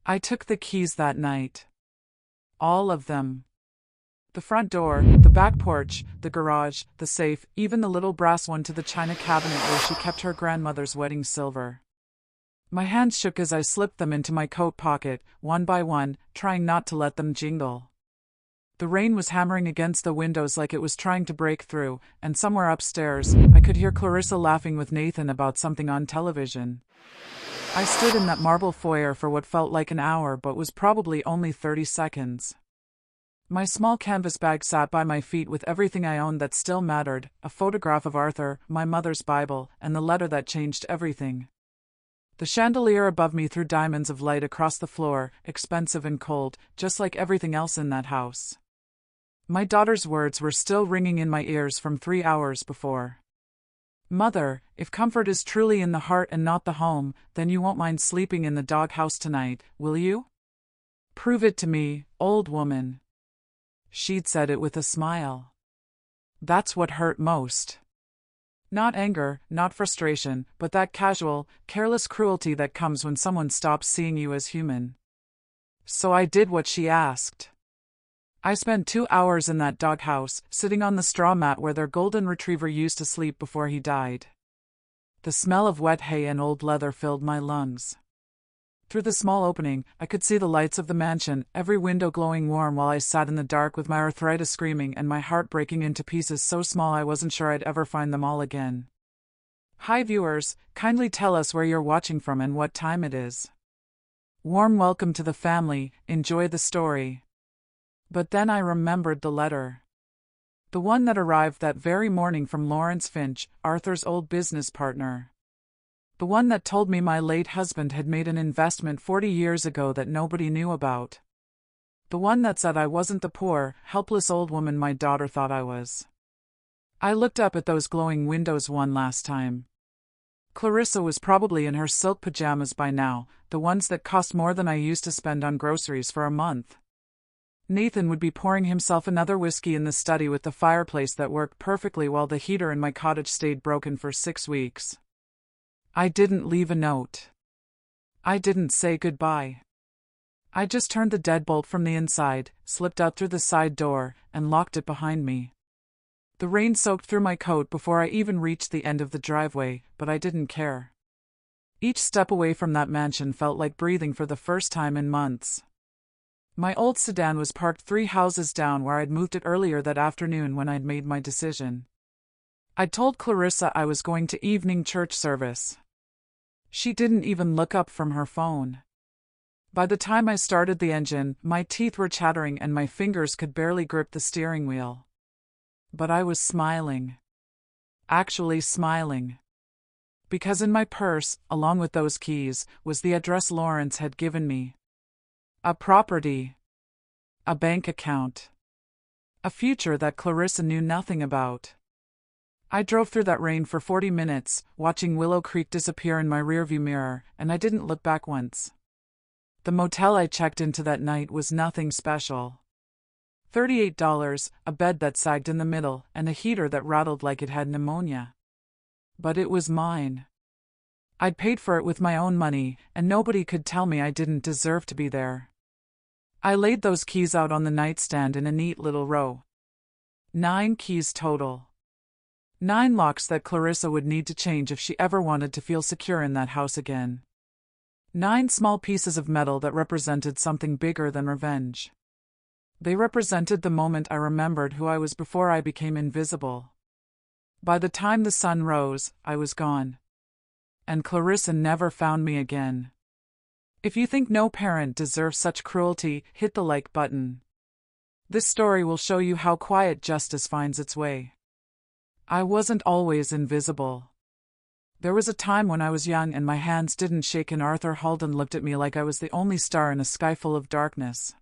I took the keys that night. All of them. The front door, the back porch, the garage, the safe, even the little brass one to the china cabinet where she kept her grandmother's wedding silver. My hands shook as I slipped them into my coat pocket, one by one, trying not to let them jingle. The rain was hammering against the windows like it was trying to break through, and somewhere upstairs, I could hear Clarissa laughing with Nathan about something on television. I stood in that marble foyer for what felt like an hour but was probably only 30 seconds. My small canvas bag sat by my feet with everything I owned that still mattered, a photograph of Arthur, my mother's Bible, and the letter that changed everything. The chandelier above me threw diamonds of light across the floor, expensive and cold, just like everything else in that house. My daughter's words were still ringing in my ears from 3 hours before. Mother, if comfort is truly in the heart and not the home, then you won't mind sleeping in the doghouse tonight, will you? Prove it to me, old woman. She'd said it with a smile. That's what hurt most. Not anger, not frustration, but that casual, careless cruelty that comes when someone stops seeing you as human. So I did what she asked. I spent 2 hours in that doghouse, sitting on the straw mat where their golden retriever used to sleep before he died. The smell of wet hay and old leather filled my lungs. Through the small opening, I could see the lights of the mansion, every window glowing warm while I sat in the dark with my arthritis screaming and my heart breaking into pieces so small I wasn't sure I'd ever find them all again. Hi viewers, kindly tell us where you're watching from and what time it is. Warm welcome to the family, enjoy the story. But then I remembered the letter. The one that arrived that very morning from Lawrence Finch, Arthur's old business partner. The one that told me my late husband had made an investment 40 years ago that nobody knew about. The one that said I wasn't the poor, helpless old woman my daughter thought I was. I looked up at those glowing windows one last time. Clarissa was probably in her silk pajamas by now, the ones that cost more than I used to spend on groceries for a month. Nathan would be pouring himself another whiskey in the study with the fireplace that worked perfectly while the heater in my cottage stayed broken for 6 weeks. I didn't leave a note. I didn't say goodbye. I just turned the deadbolt from the inside, slipped out through the side door, and locked it behind me. The rain soaked through my coat before I even reached the end of the driveway, but I didn't care. Each step away from that mansion felt like breathing for the first time in months. My old sedan was parked 3 houses down where I'd moved it earlier that afternoon when I'd made my decision. I'd told Clarissa I was going to evening church service. She didn't even look up from her phone. By the time I started the engine, my teeth were chattering and my fingers could barely grip the steering wheel. But I was smiling. Actually smiling. Because in my purse, along with those keys, was the address Lawrence had given me. A property. A bank account. A future that Clarissa knew nothing about. I drove through that rain for 40 minutes, watching Willow Creek disappear in my rearview mirror, and I didn't look back once. The motel I checked into that night was nothing special. $38, a bed that sagged in the middle, and a heater that rattled like it had pneumonia. But it was mine. I'd paid for it with my own money, and nobody could tell me I didn't deserve to be there. I laid those keys out on the nightstand in a neat little row. 9 keys total. 9 locks that Clarissa would need to change if she ever wanted to feel secure in that house again. 9 small pieces of metal that represented something bigger than revenge. They represented the moment I remembered who I was before I became invisible. By the time the sun rose, I was gone. And Clarissa never found me again. If you think no parent deserves such cruelty, hit the like button. This story will show you how quiet justice finds its way. I wasn't always invisible. There was a time when I was young and my hands didn't shake and Arthur Halden looked at me like I was the only star in a sky full of darkness.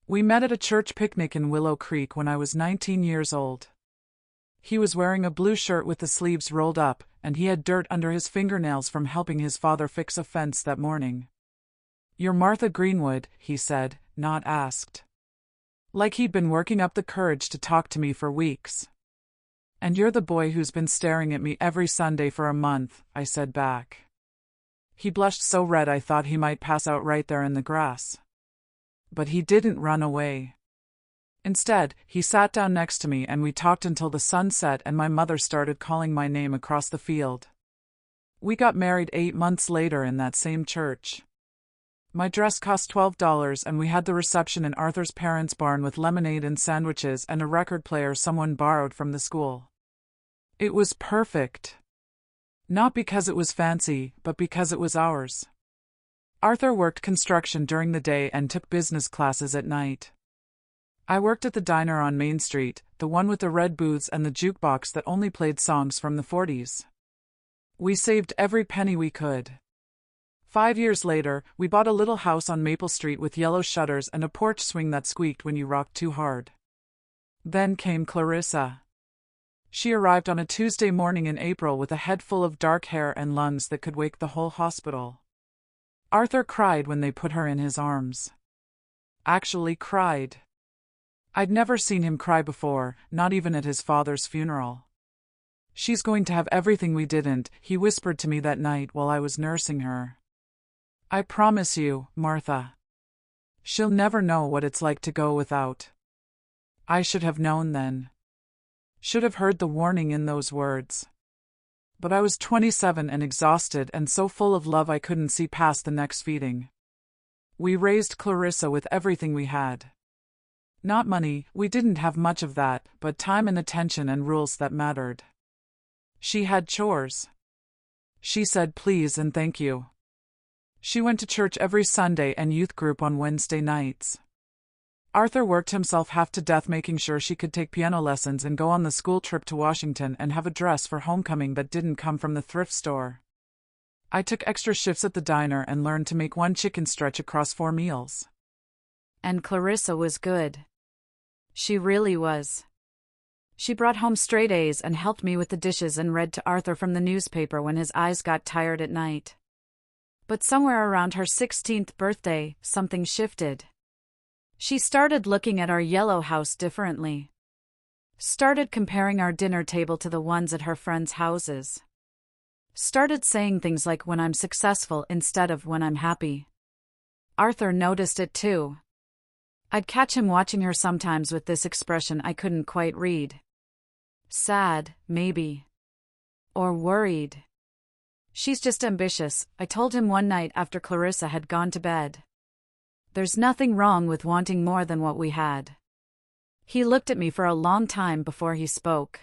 We met at a church picnic in Willow Creek when I was 19 years old. He was wearing a blue shirt with the sleeves rolled up, and he had dirt under his fingernails from helping his father fix a fence that morning. "You're Martha Greenwood," he said, not asked. Like he'd been working up the courage to talk to me for weeks. "And you're the boy who's been staring at me every Sunday for a month," I said back. He blushed so red I thought he might pass out right there in the grass. But he didn't run away. Instead, he sat down next to me and we talked until the sun set and my mother started calling my name across the field. We got married 8 months later in that same church. My dress cost $12 and we had the reception in Arthur's parents' barn with lemonade and sandwiches and a record player someone borrowed from the school. It was perfect. Not because it was fancy, but because it was ours. Arthur worked construction during the day and took business classes at night. I worked at the diner on Main Street, the one with the red booths and the jukebox that only played songs from the 40s. We saved every penny we could. 5 years later, we bought a little house on Maple Street with yellow shutters and a porch swing that squeaked when you rocked too hard. Then came Clarissa. She arrived on a Tuesday morning in April with a head full of dark hair and lungs that could wake the whole hospital. Arthur cried when they put her in his arms. Actually cried. I'd never seen him cry before, not even at his father's funeral. She's going to have everything we didn't, he whispered to me that night while I was nursing her. I promise you, Martha. She'll never know what it's like to go without. I should have known then. Should have heard the warning in those words. But I was 27 and exhausted and so full of love I couldn't see past the next feeding. We raised Clarissa with everything we had. Not money, we didn't have much of that, but time and attention and rules that mattered. She had chores. She said please and thank you. She went to church every Sunday and youth group on Wednesday nights. Arthur worked himself half to death making sure she could take piano lessons and go on the school trip to Washington and have a dress for homecoming that didn't come from the thrift store. I took extra shifts at the diner and learned to make one chicken stretch across 4 meals. And Clarissa was good. She really was. She brought home straight A's and helped me with the dishes and read to Arthur from the newspaper when his eyes got tired at night. But somewhere around her 16th birthday, something shifted. She started looking at our yellow house differently. Started comparing our dinner table to the ones at her friends' houses. Started saying things like when I'm successful instead of when I'm happy. Arthur noticed it too. I'd catch him watching her sometimes with this expression I couldn't quite read. Sad, maybe. Or worried. She's just ambitious, I told him one night after Clarissa had gone to bed. There's nothing wrong with wanting more than what we had. He looked at me for a long time before he spoke.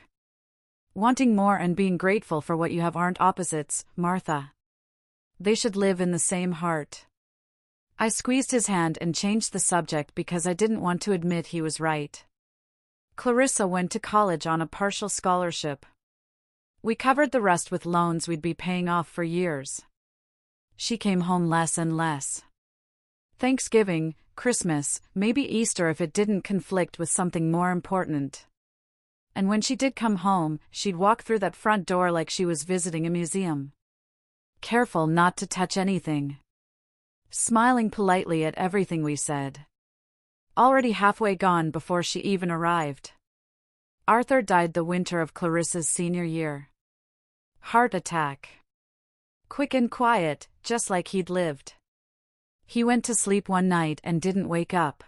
Wanting more and being grateful for what you have aren't opposites, Martha. They should live in the same heart. I squeezed his hand and changed the subject because I didn't want to admit he was right. Clarissa went to college on a partial scholarship. We covered the rest with loans we'd be paying off for years. She came home less and less. Thanksgiving, Christmas, maybe Easter if it didn't conflict with something more important. And when she did come home, she'd walk through that front door like she was visiting a museum. Careful not to touch anything. Smiling politely at everything we said. Already halfway gone before she even arrived. Arthur died the winter of Clarissa's senior year. Heart attack. Quick and quiet, just like he'd lived. He went to sleep one night and didn't wake up.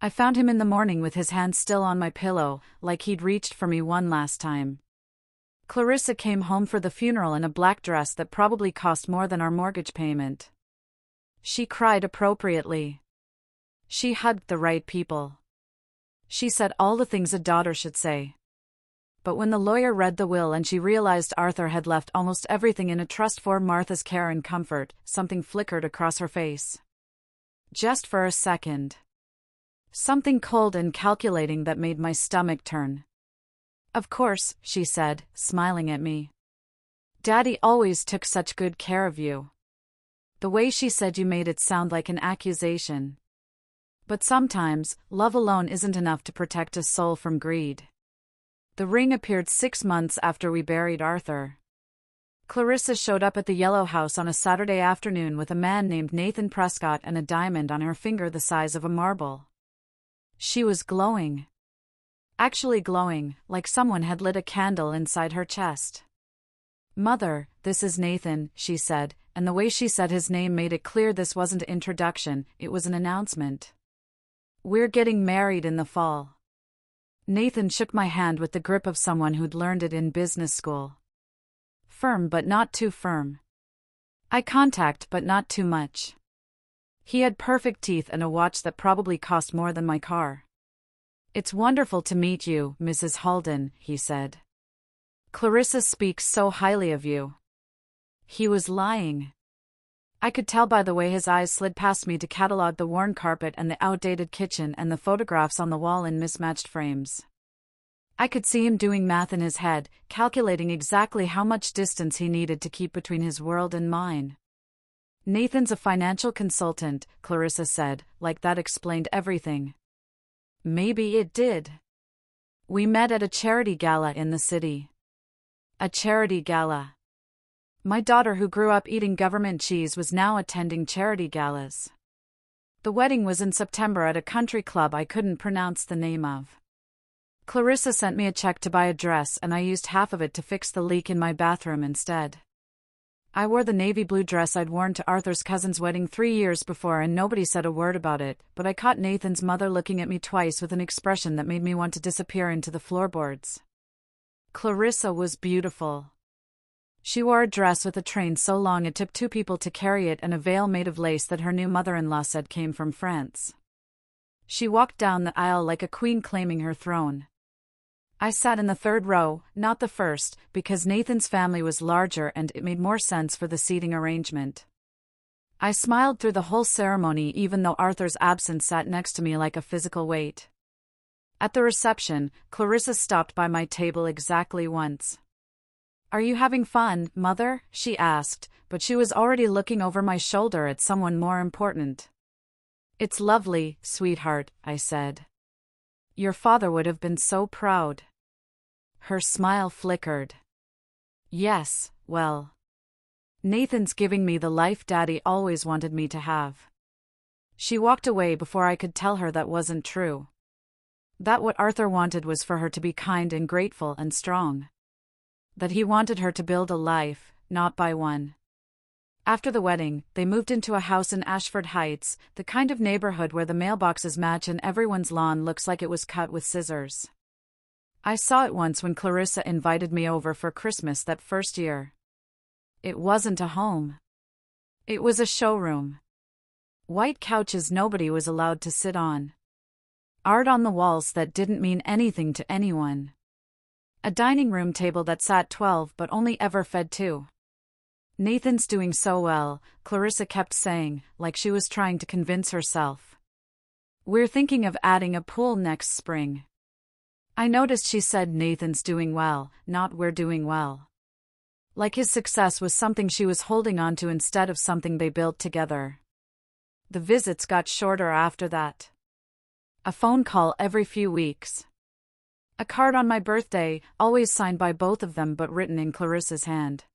I found him in the morning with his hand still on my pillow, like he'd reached for me one last time. Clarissa came home for the funeral in a black dress that probably cost more than our mortgage payment. She cried appropriately. She hugged the right people. She said all the things a daughter should say. But when the lawyer read the will and she realized Arthur had left almost everything in a trust for Martha's care and comfort, something flickered across her face. Just for a second. Something cold and calculating that made my stomach turn. Of course, she said, smiling at me. Daddy always took such good care of you. The way she said you made it sound like an accusation. But sometimes, love alone isn't enough to protect a soul from greed. The ring appeared 6 months after we buried Arthur. Clarissa showed up at the Yellow House on a Saturday afternoon with a man named Nathan Prescott and a diamond on her finger the size of a marble. She was glowing. Actually glowing, like someone had lit a candle inside her chest. Mother, this is Nathan, she said, and the way she said his name made it clear this wasn't an introduction, it was an announcement. "We're getting married in the fall." Nathan shook my hand with the grip of someone who'd learned it in business school. Firm but not too firm. Eye contact but not too much. He had perfect teeth and a watch that probably cost more than my car. "It's wonderful to meet you, Mrs. Halden," he said. "Clarissa speaks so highly of you." He was lying. I could tell by the way his eyes slid past me to catalog the worn carpet and the outdated kitchen and the photographs on the wall in mismatched frames. I could see him doing math in his head, calculating exactly how much distance he needed to keep between his world and mine. "Nathan's a financial consultant," Clarissa said, like that explained everything. Maybe it did. "We met at a charity gala in the city." A charity gala. My daughter, who grew up eating government cheese, was now attending charity galas. The wedding was in September at a country club I couldn't pronounce the name of. Clarissa sent me a check to buy a dress, and I used half of it to fix the leak in my bathroom instead. I wore the navy blue dress I'd worn to Arthur's cousin's wedding 3 years before, and nobody said a word about it, but I caught Nathan's mother looking at me twice with an expression that made me want to disappear into the floorboards. Clarissa was beautiful. She wore a dress with a train so long it took 2 people to carry it, and a veil made of lace that her new mother-in-law said came from France. She walked down the aisle like a queen claiming her throne. I sat in the 3rd row, not the 1st, because Nathan's family was larger and it made more sense for the seating arrangement. I smiled through the whole ceremony, even though Arthur's absence sat next to me like a physical weight. At the reception, Clarissa stopped by my table exactly once. "Are you having fun, Mother?" she asked, but she was already looking over my shoulder at someone more important. "It's lovely, sweetheart," I said. "Your father would have been so proud." Her smile flickered. "Yes, well. Nathan's giving me the life Daddy always wanted me to have." She walked away before I could tell her that wasn't true. That what Arthur wanted was for her to be kind and grateful and strong. That he wanted her to build a life, not buy one. After the wedding, they moved into a house in Ashford Heights, the kind of neighborhood where the mailboxes match and everyone's lawn looks like it was cut with scissors. I saw it once when Clarissa invited me over for Christmas that first year. It wasn't a home. It was a showroom. White couches nobody was allowed to sit on. Art on the walls that didn't mean anything to anyone. A dining room table that sat 12 but only ever fed 2. "Nathan's doing so well," Clarissa kept saying, like she was trying to convince herself. "We're thinking of adding a pool next spring." I noticed she said Nathan's doing well, not we're doing well. Like his success was something she was holding on to instead of something they built together. The visits got shorter after that. A phone call every few weeks. A card on my birthday, always signed by both of them but written in Clarissa's hand.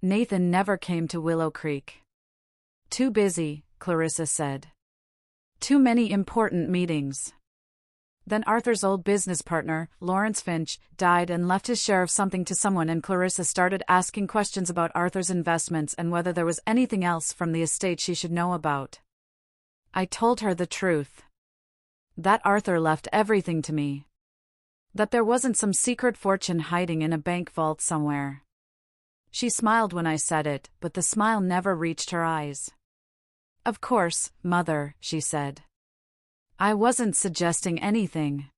Nathan never came to Willow Creek. "Too busy," Clarissa said. "Too many important meetings." Then Arthur's old business partner, Lawrence Finch, died and left his share of something to someone, and Clarissa started asking questions about Arthur's investments and whether there was anything else from the estate she should know about. I told her the truth. That Arthur left everything to me. That there wasn't some secret fortune hiding in a bank vault somewhere. She smiled when I said it, but the smile never reached her eyes. "Of course, Mother," she said. "I wasn't suggesting anything.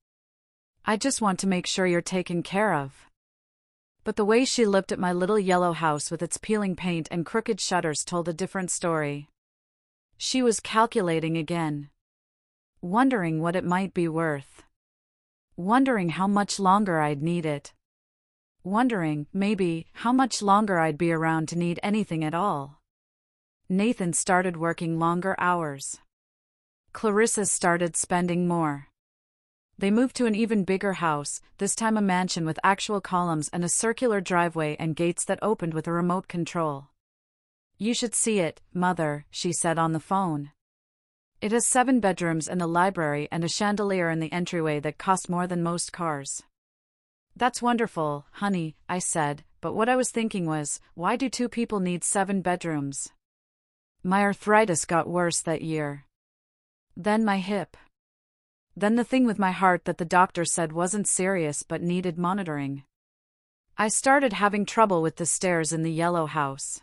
I just want to make sure you're taken care of." But the way she looked at my little yellow house with its peeling paint and crooked shutters told a different story. She was calculating again. Wondering what it might be worth. Wondering how much longer I'd need it. Wondering, maybe, how much longer I'd be around to need anything at all. Nathan started working longer hours. Clarissa started spending more. They moved to an even bigger house, this time a mansion with actual columns and a circular driveway and gates that opened with a remote control. "You should see it, Mother," she said on the phone. "It has 7 bedrooms and a library and a chandelier in the entryway that cost more than most cars." "That's wonderful, honey," I said, but what I was thinking was, why do two people need 7 bedrooms? My arthritis got worse that year. Then my hip. Then the thing with my heart that the doctor said wasn't serious but needed monitoring. I started having trouble with the stairs in the yellow house.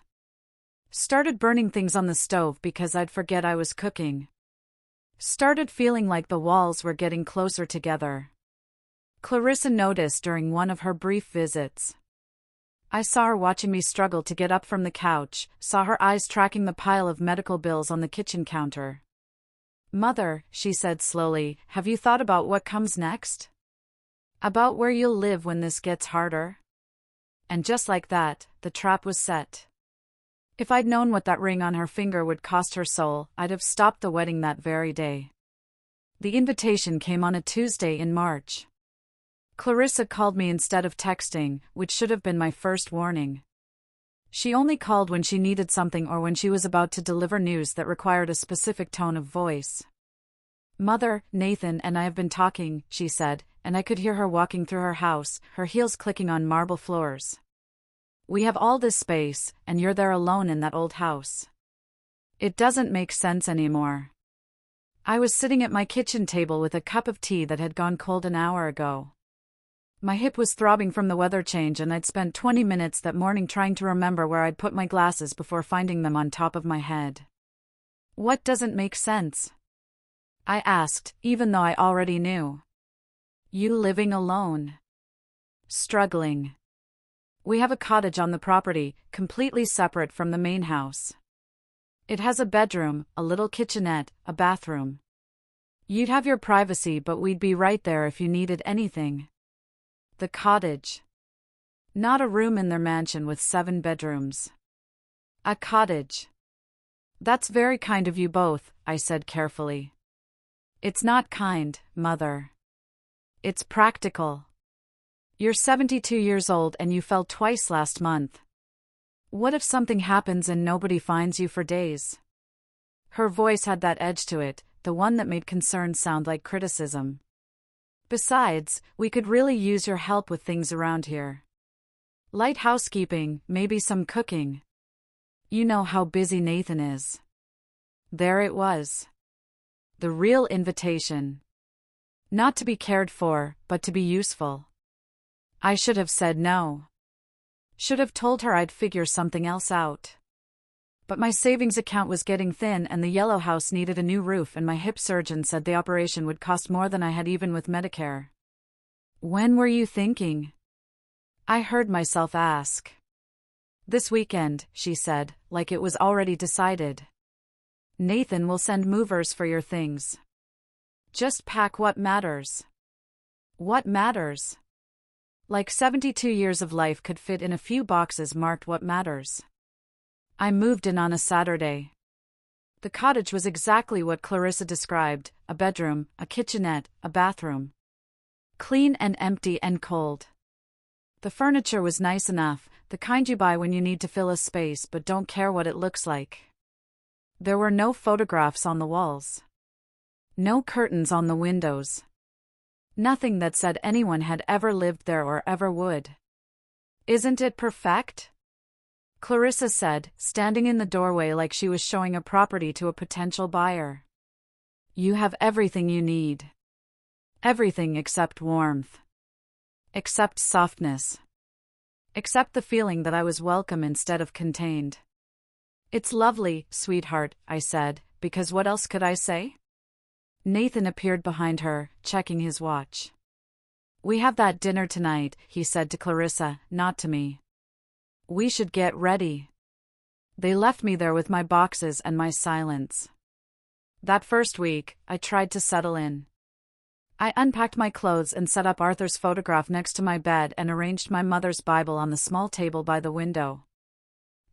Started burning things on the stove because I'd forget I was cooking. Started feeling like the walls were getting closer together. Clarissa noticed during one of her brief visits. I saw her watching me struggle to get up from the couch, saw her eyes tracking the pile of medical bills on the kitchen counter. "Mother," she said slowly, "have you thought about what comes next? About where you'll live when this gets harder?" And just like that, the trap was set. If I'd known what that ring on her finger would cost her soul, I'd have stopped the wedding that very day. The invitation came on a Tuesday in March. Clarissa called me instead of texting, which should have been my first warning. She only called when she needed something or when she was about to deliver news that required a specific tone of voice. "Mother, Nathan and I have been talking," she said, and I could hear her walking through her house, her heels clicking on marble floors. "We have all this space, and you're there alone in that old house. It doesn't make sense anymore." I was sitting at my kitchen table with a cup of tea that had gone cold an hour ago. My hip was throbbing from the weather change and I'd spent 20 minutes that morning trying to remember where I'd put my glasses before finding them on top of my head. "What doesn't make sense?" I asked, even though I already knew. "You living alone. Struggling. We have a cottage on the property, completely separate from the main house. It has a bedroom, a little kitchenette, a bathroom. You'd have your privacy, but we'd be right there if you needed anything. The cottage. Not a room in their mansion with 7 bedrooms. A cottage." "That's very kind of you both," I said carefully. "It's not kind, Mother. It's practical. You're 72 years old and you fell twice last month. What if something happens and nobody finds you for days?" Her voice had that edge to it, the one that made concern sound like criticism. "Besides, we could really use your help with things around here. Light housekeeping, maybe some cooking. You know how busy Nathan is." There it was. The real invitation. Not to be cared for, but to be useful. I should have said no. Should have told her I'd figure something else out. But my savings account was getting thin and the yellow house needed a new roof and my hip surgeon said the operation would cost more than I had even with Medicare. "When were you thinking?" I heard myself ask. "This weekend," she said, like it was already decided. "Nathan will send movers for your things. Just pack what matters." What matters? Like 72 years of life could fit in a few boxes marked what matters. I moved in on a Saturday. The cottage was exactly what Clarissa described, a bedroom, a kitchenette, a bathroom. Clean and empty and cold. The furniture was nice enough, the kind you buy when you need to fill a space but don't care what it looks like. There were no photographs on the walls. No curtains on the windows. Nothing that said anyone had ever lived there or ever would. "Isn't it perfect?" Clarissa said, standing in the doorway like she was showing a property to a potential buyer. "You have everything you need. Everything except warmth. Except softness. Except the feeling that I was welcome instead of contained." "It's lovely, sweetheart," I said, because what else could I say? Nathan appeared behind her, checking his watch. "We have that dinner tonight," he said to Clarissa, not to me. "We should get ready." They left me there with my boxes and my silence. That first week, I tried to settle in. I unpacked my clothes and set up Arthur's photograph next to my bed and arranged my mother's Bible on the small table by the window.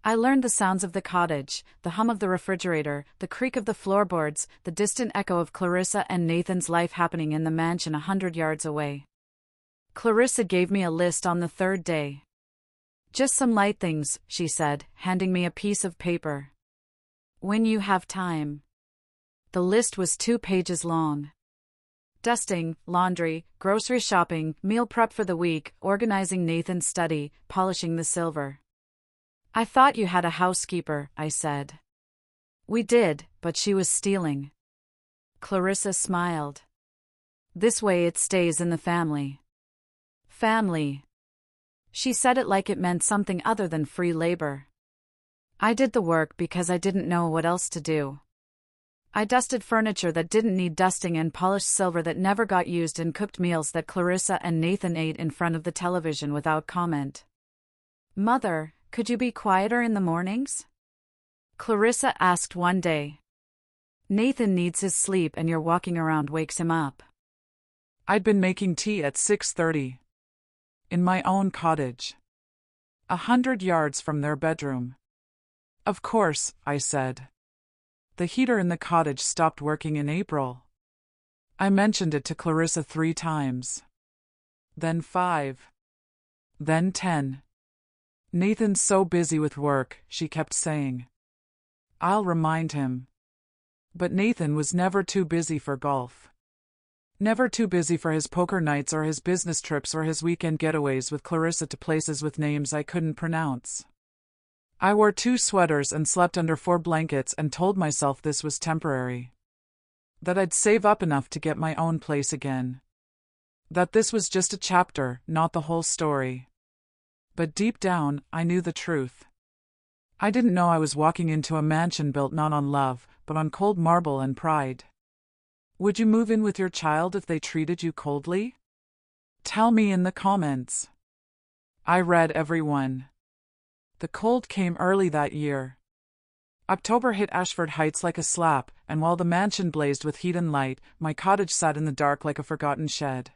I learned the sounds of the cottage, the hum of the refrigerator, the creak of the floorboards, the distant echo of Clarissa and Nathan's life happening in the mansion 100 yards away. Clarissa gave me a list on the 3rd day. "Just some light things," she said, handing me a piece of paper. "When you have time." The list was 2 pages long. Dusting, laundry, grocery shopping, meal prep for the week, organizing Nathan's study, polishing the silver. I thought you had a housekeeper, I said. We did, but she was stealing. Clarissa smiled. This way it stays in the family. Family. She said it like it meant something other than free labor. I did the work because I didn't know what else to do. I dusted furniture that didn't need dusting and polished silver that never got used and cooked meals that Clarissa and Nathan ate in front of the television without comment. Mother, could you be quieter in the mornings? Clarissa asked one day. Nathan needs his sleep and your walking around wakes him up. I'd been making tea at 6:30. In my own cottage. 100 yards from their bedroom. Of course, I said. The heater in the cottage stopped working in April. I mentioned it to Clarissa 3 times. Then 5. Then 10. Nathan's so busy with work, she kept saying. I'll remind him. But Nathan was never too busy for golf. Never too busy for his poker nights or his business trips or his weekend getaways with Clarissa to places with names I couldn't pronounce. I wore 2 sweaters and slept under 4 blankets and told myself this was temporary. That I'd save up enough to get my own place again. That this was just a chapter, not the whole story. But deep down, I knew the truth. I didn't know I was walking into a mansion built not on love, but on cold marble and pride. Would you move in with your child if they treated you coldly? Tell me in the comments. I read every one. The cold came early that year. October hit Ashford Heights like a slap, and while the mansion blazed with heat and light, my cottage sat in the dark like a forgotten shed.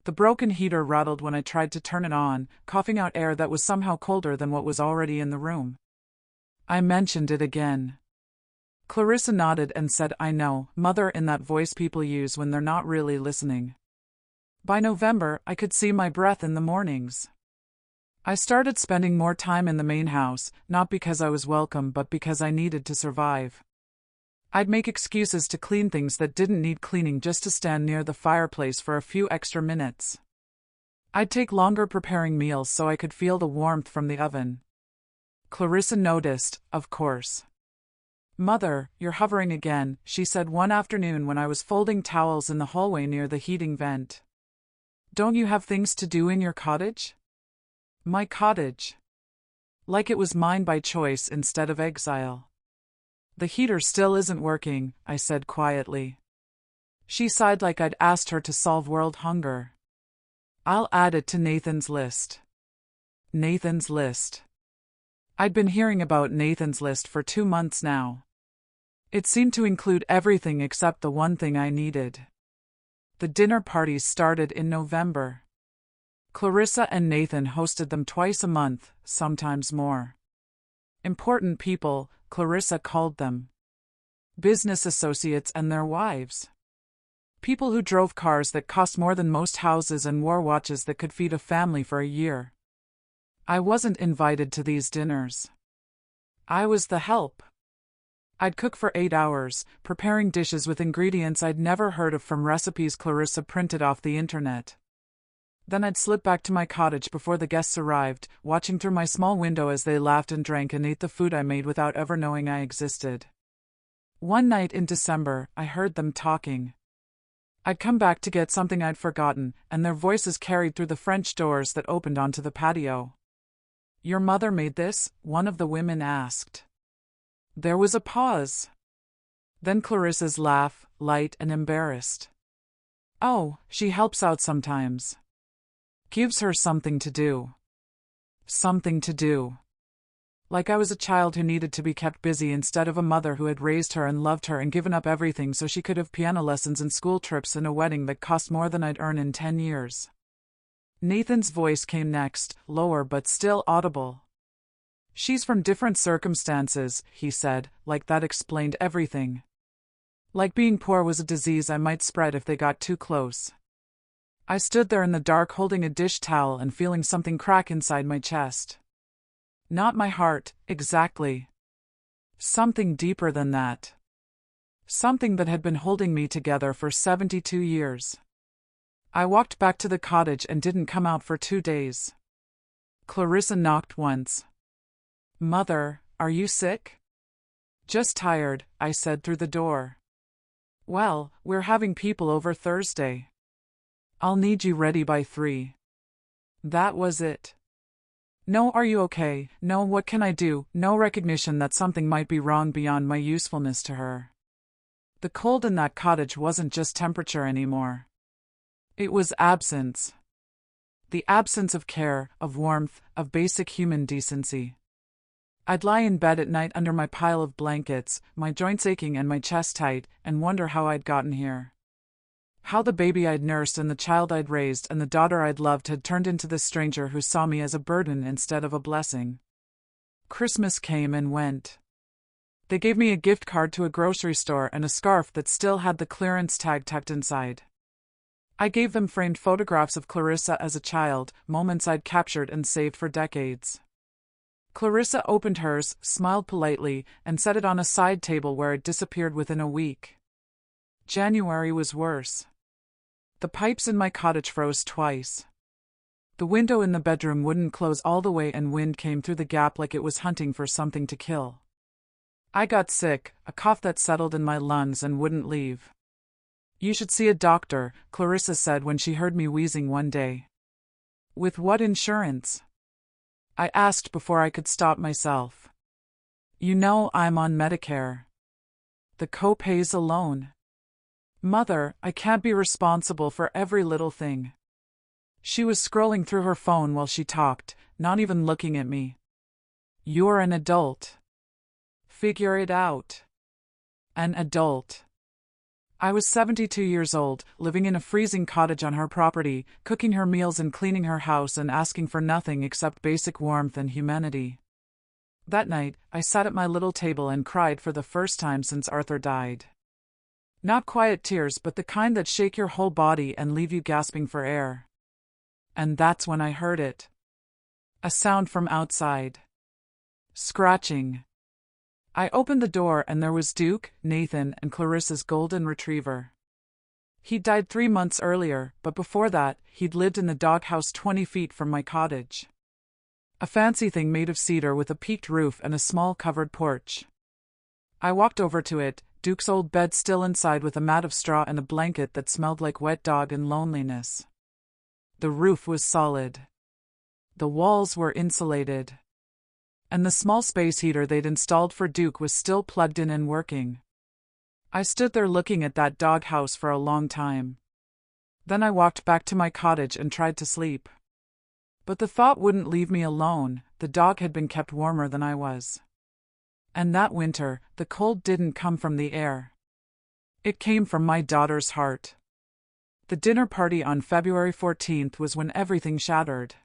The broken heater rattled when I tried to turn it on, coughing out air that was somehow colder than what was already in the room. I mentioned it again. Clarissa nodded and said, I know, Mother, in that voice people use when they're not really listening. By November, I could see my breath in the mornings. I started spending more time in the main house, not because I was welcome but because I needed to survive. I'd make excuses to clean things that didn't need cleaning just to stand near the fireplace for a few extra minutes. I'd take longer preparing meals so I could feel the warmth from the oven. Clarissa noticed, of course. Mother, you're hovering again, she said one afternoon when I was folding towels in the hallway near the heating vent. Don't you have things to do in your cottage? My cottage. Like it was mine by choice instead of exile. The heater still isn't working, I said quietly. She sighed like I'd asked her to solve world hunger. I'll add it to Nathan's list. Nathan's list. I'd been hearing about Nathan's list for 2 months now. It seemed to include everything except the one thing I needed. The dinner parties started in November. Clarissa and Nathan hosted them twice a month, sometimes more. Important people, Clarissa called them. Business associates and their wives. People who drove cars that cost more than most houses and wore watches that could feed a family for a year. I wasn't invited to these dinners. I was the help. I'd cook for 8 hours, preparing dishes with ingredients I'd never heard of from recipes Clarissa printed off the internet. Then I'd slip back to my cottage before the guests arrived, watching through my small window as they laughed and drank and ate the food I made without ever knowing I existed. One night in December, I heard them talking. I'd come back to get something I'd forgotten, and their voices carried through the French doors that opened onto the patio. Your mother made this? One of the women asked. There was a pause. Then Clarissa's laugh, light and embarrassed. Oh, she helps out sometimes. Gives her something to do. Something to do. Like I was a child who needed to be kept busy instead of a mother who had raised her and loved her and given up everything so she could have piano lessons and school trips and a wedding that cost more than I'd earn in 10 years. Nathan's voice came next, lower but still audible. She's from different circumstances, he said, like that explained everything. Like being poor was a disease I might spread if they got too close. I stood there in the dark holding a dish towel and feeling something crack inside my chest. Not my heart, exactly. Something deeper than that. something that had been holding me together for 72 years. I walked back to the cottage and didn't come out for 2 days. Clarissa knocked once. "Mother, are you sick?" "Just tired," I said through the door. "Well, we're having people over Thursday. I'll need you ready by 3. That was it. No, "Are you okay?" No, "What can I do?" No recognition that something might be wrong beyond my usefulness to her. The cold in that cottage wasn't just temperature anymore. It was absence. The absence of care, of warmth, of basic human decency. I'd lie in bed at night under my pile of blankets, my joints aching and my chest tight, and wonder how I'd gotten here. How the baby I'd nursed and the child I'd raised and the daughter I'd loved had turned into this stranger who saw me as a burden instead of a blessing. Christmas came and went. They gave me a gift card to a grocery store and a scarf that still had the clearance tag tucked inside. I gave them framed photographs of Clarissa as a child, moments I'd captured and saved for decades. Clarissa opened hers, smiled politely, and set it on a side table where it disappeared within a week. January was worse. The pipes in my cottage froze twice. The window in the bedroom wouldn't close all the way and wind came through the gap like it was hunting for something to kill. I got sick, a cough that settled in my lungs and wouldn't leave. "You should see a doctor," Clarissa said when she heard me wheezing one day. "With what insurance?" I asked before I could stop myself. "You know, I'm on Medicare. The co-pays alone." "Mother, I can't be responsible for every little thing." She was scrolling through her phone while she talked, not even looking at me. "You're an adult. Figure it out." An adult. I was 72 years old, living in a freezing cottage on her property, cooking her meals and cleaning her house and asking for nothing except basic warmth and humanity. That night, I sat at my little table and cried for the first time since Arthur died. Not quiet tears, but the kind that shake your whole body and leave you gasping for air. And that's when I heard it. A sound from outside. Scratching. I opened the door and there was Duke, Nathan, and Clarissa's golden retriever. He'd died 3 months earlier, but before that, he'd lived in the doghouse 20 feet from my cottage. A fancy thing made of cedar with a peaked roof and a small covered porch. I walked over to it, Duke's old bed still inside with a mat of straw and a blanket that smelled like wet dog and loneliness. The roof was solid. The walls were insulated. And the small space heater they'd installed for Duke was still plugged in and working. I stood there looking at that doghouse for a long time. Then I walked back to my cottage and tried to sleep. But the thought wouldn't leave me alone. The dog had been kept warmer than I was. And that winter, the cold didn't come from the air. It came from my daughter's heart. The dinner party on February 14th was when everything shattered.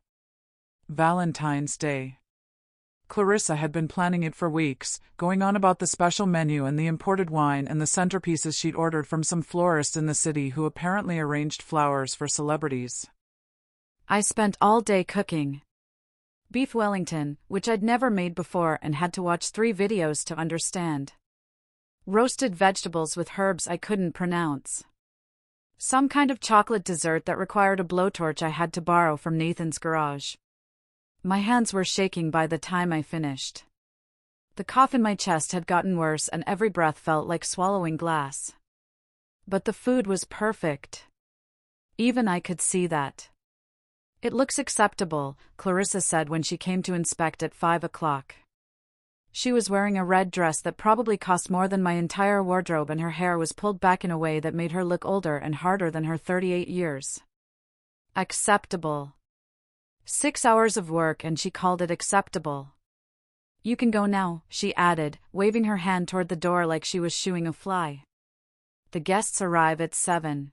Valentine's Day. Clarissa had been planning it for weeks, going on about the special menu and the imported wine and the centerpieces she'd ordered from some florist in the city who apparently arranged flowers for celebrities. I spent all day cooking. Beef Wellington, which I'd never made before and had to watch 3 videos to understand. Roasted vegetables with herbs I couldn't pronounce. Some kind of chocolate dessert that required a blowtorch I had to borrow from Nathan's garage. My hands were shaking by the time I finished. The cough in my chest had gotten worse and every breath felt like swallowing glass. But the food was perfect. Even I could see that. "It looks acceptable," Clarissa said when she came to inspect at 5 o'clock. She was wearing a red dress that probably cost more than my entire wardrobe and her hair was pulled back in a way that made her look older and harder than her 38 years. Acceptable. 6 hours of work and she called it acceptable. "You can go now," she added, waving her hand toward the door like she was shooing a fly. "The guests arrive at 7.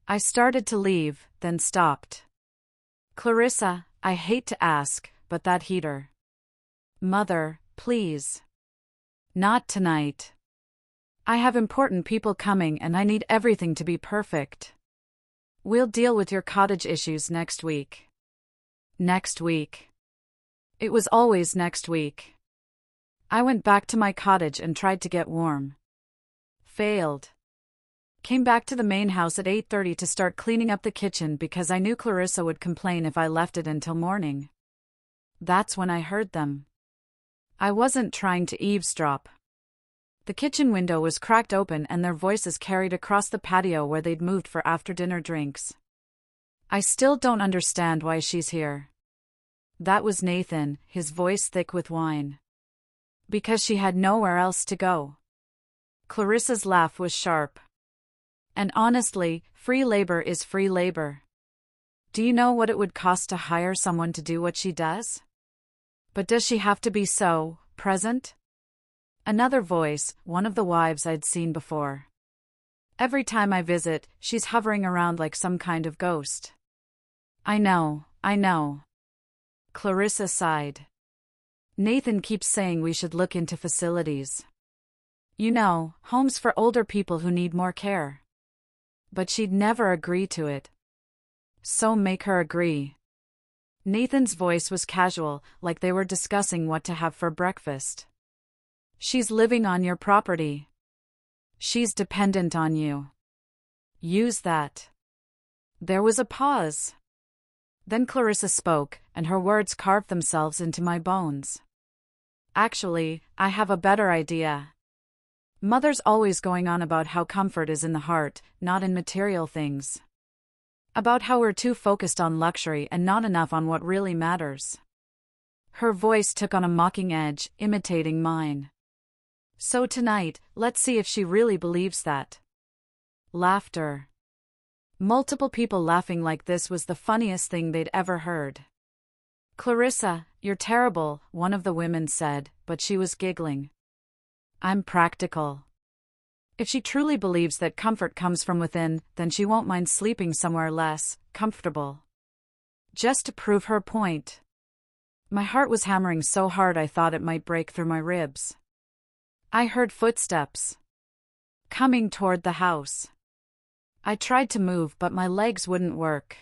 I started to leave, then stopped. "Clarissa, I hate to ask, but that heater." "Mother, please. Not tonight. I have important people coming and I need everything to be perfect. We'll deal with your cottage issues next week." Next week. It was always next week. I went back to my cottage and tried to get warm. Failed. Came back to the main house at 8:30 to start cleaning up the kitchen because I knew Clarissa would complain if I left it until morning. That's when I heard them. I wasn't trying to eavesdrop. The kitchen window was cracked open and their voices carried across the patio where they'd moved for after-dinner drinks. I still don't understand why she's here. That was Nathan, his voice thick with wine. Because she had nowhere else to go. Clarissa's laugh was sharp. And honestly, free labor is free labor. Do you know what it would cost to hire someone to do what she does? But does she have to be so present? Another voice, one of the wives I'd seen before. Every time I visit, she's hovering around like some kind of ghost. I know. Clarissa sighed. Nathan keeps saying we should look into facilities. You know, homes for older people who need more care. But she'd never agree to it. So make her agree. Nathan's voice was casual, like they were discussing what to have for breakfast. She's living on your property. She's dependent on you. Use that. There was a pause. Then Clarissa spoke, and her words carved themselves into my bones. Actually, I have a better idea. Mother's always going on about how comfort is in the heart, not in material things. About how we're too focused on luxury and not enough on what really matters. Her voice took on a mocking edge, imitating mine. So tonight, let's see if she really believes that. Laughter. Multiple people laughing like this was the funniest thing they'd ever heard. Clarissa, you're terrible, one of the women said, but she was giggling. I'm practical. If she truly believes that comfort comes from within, then she won't mind sleeping somewhere less comfortable. Just to prove her point. My heart was hammering so hard I thought it might break through my ribs. I heard footsteps. Coming toward the house. I tried to move but my legs wouldn't work.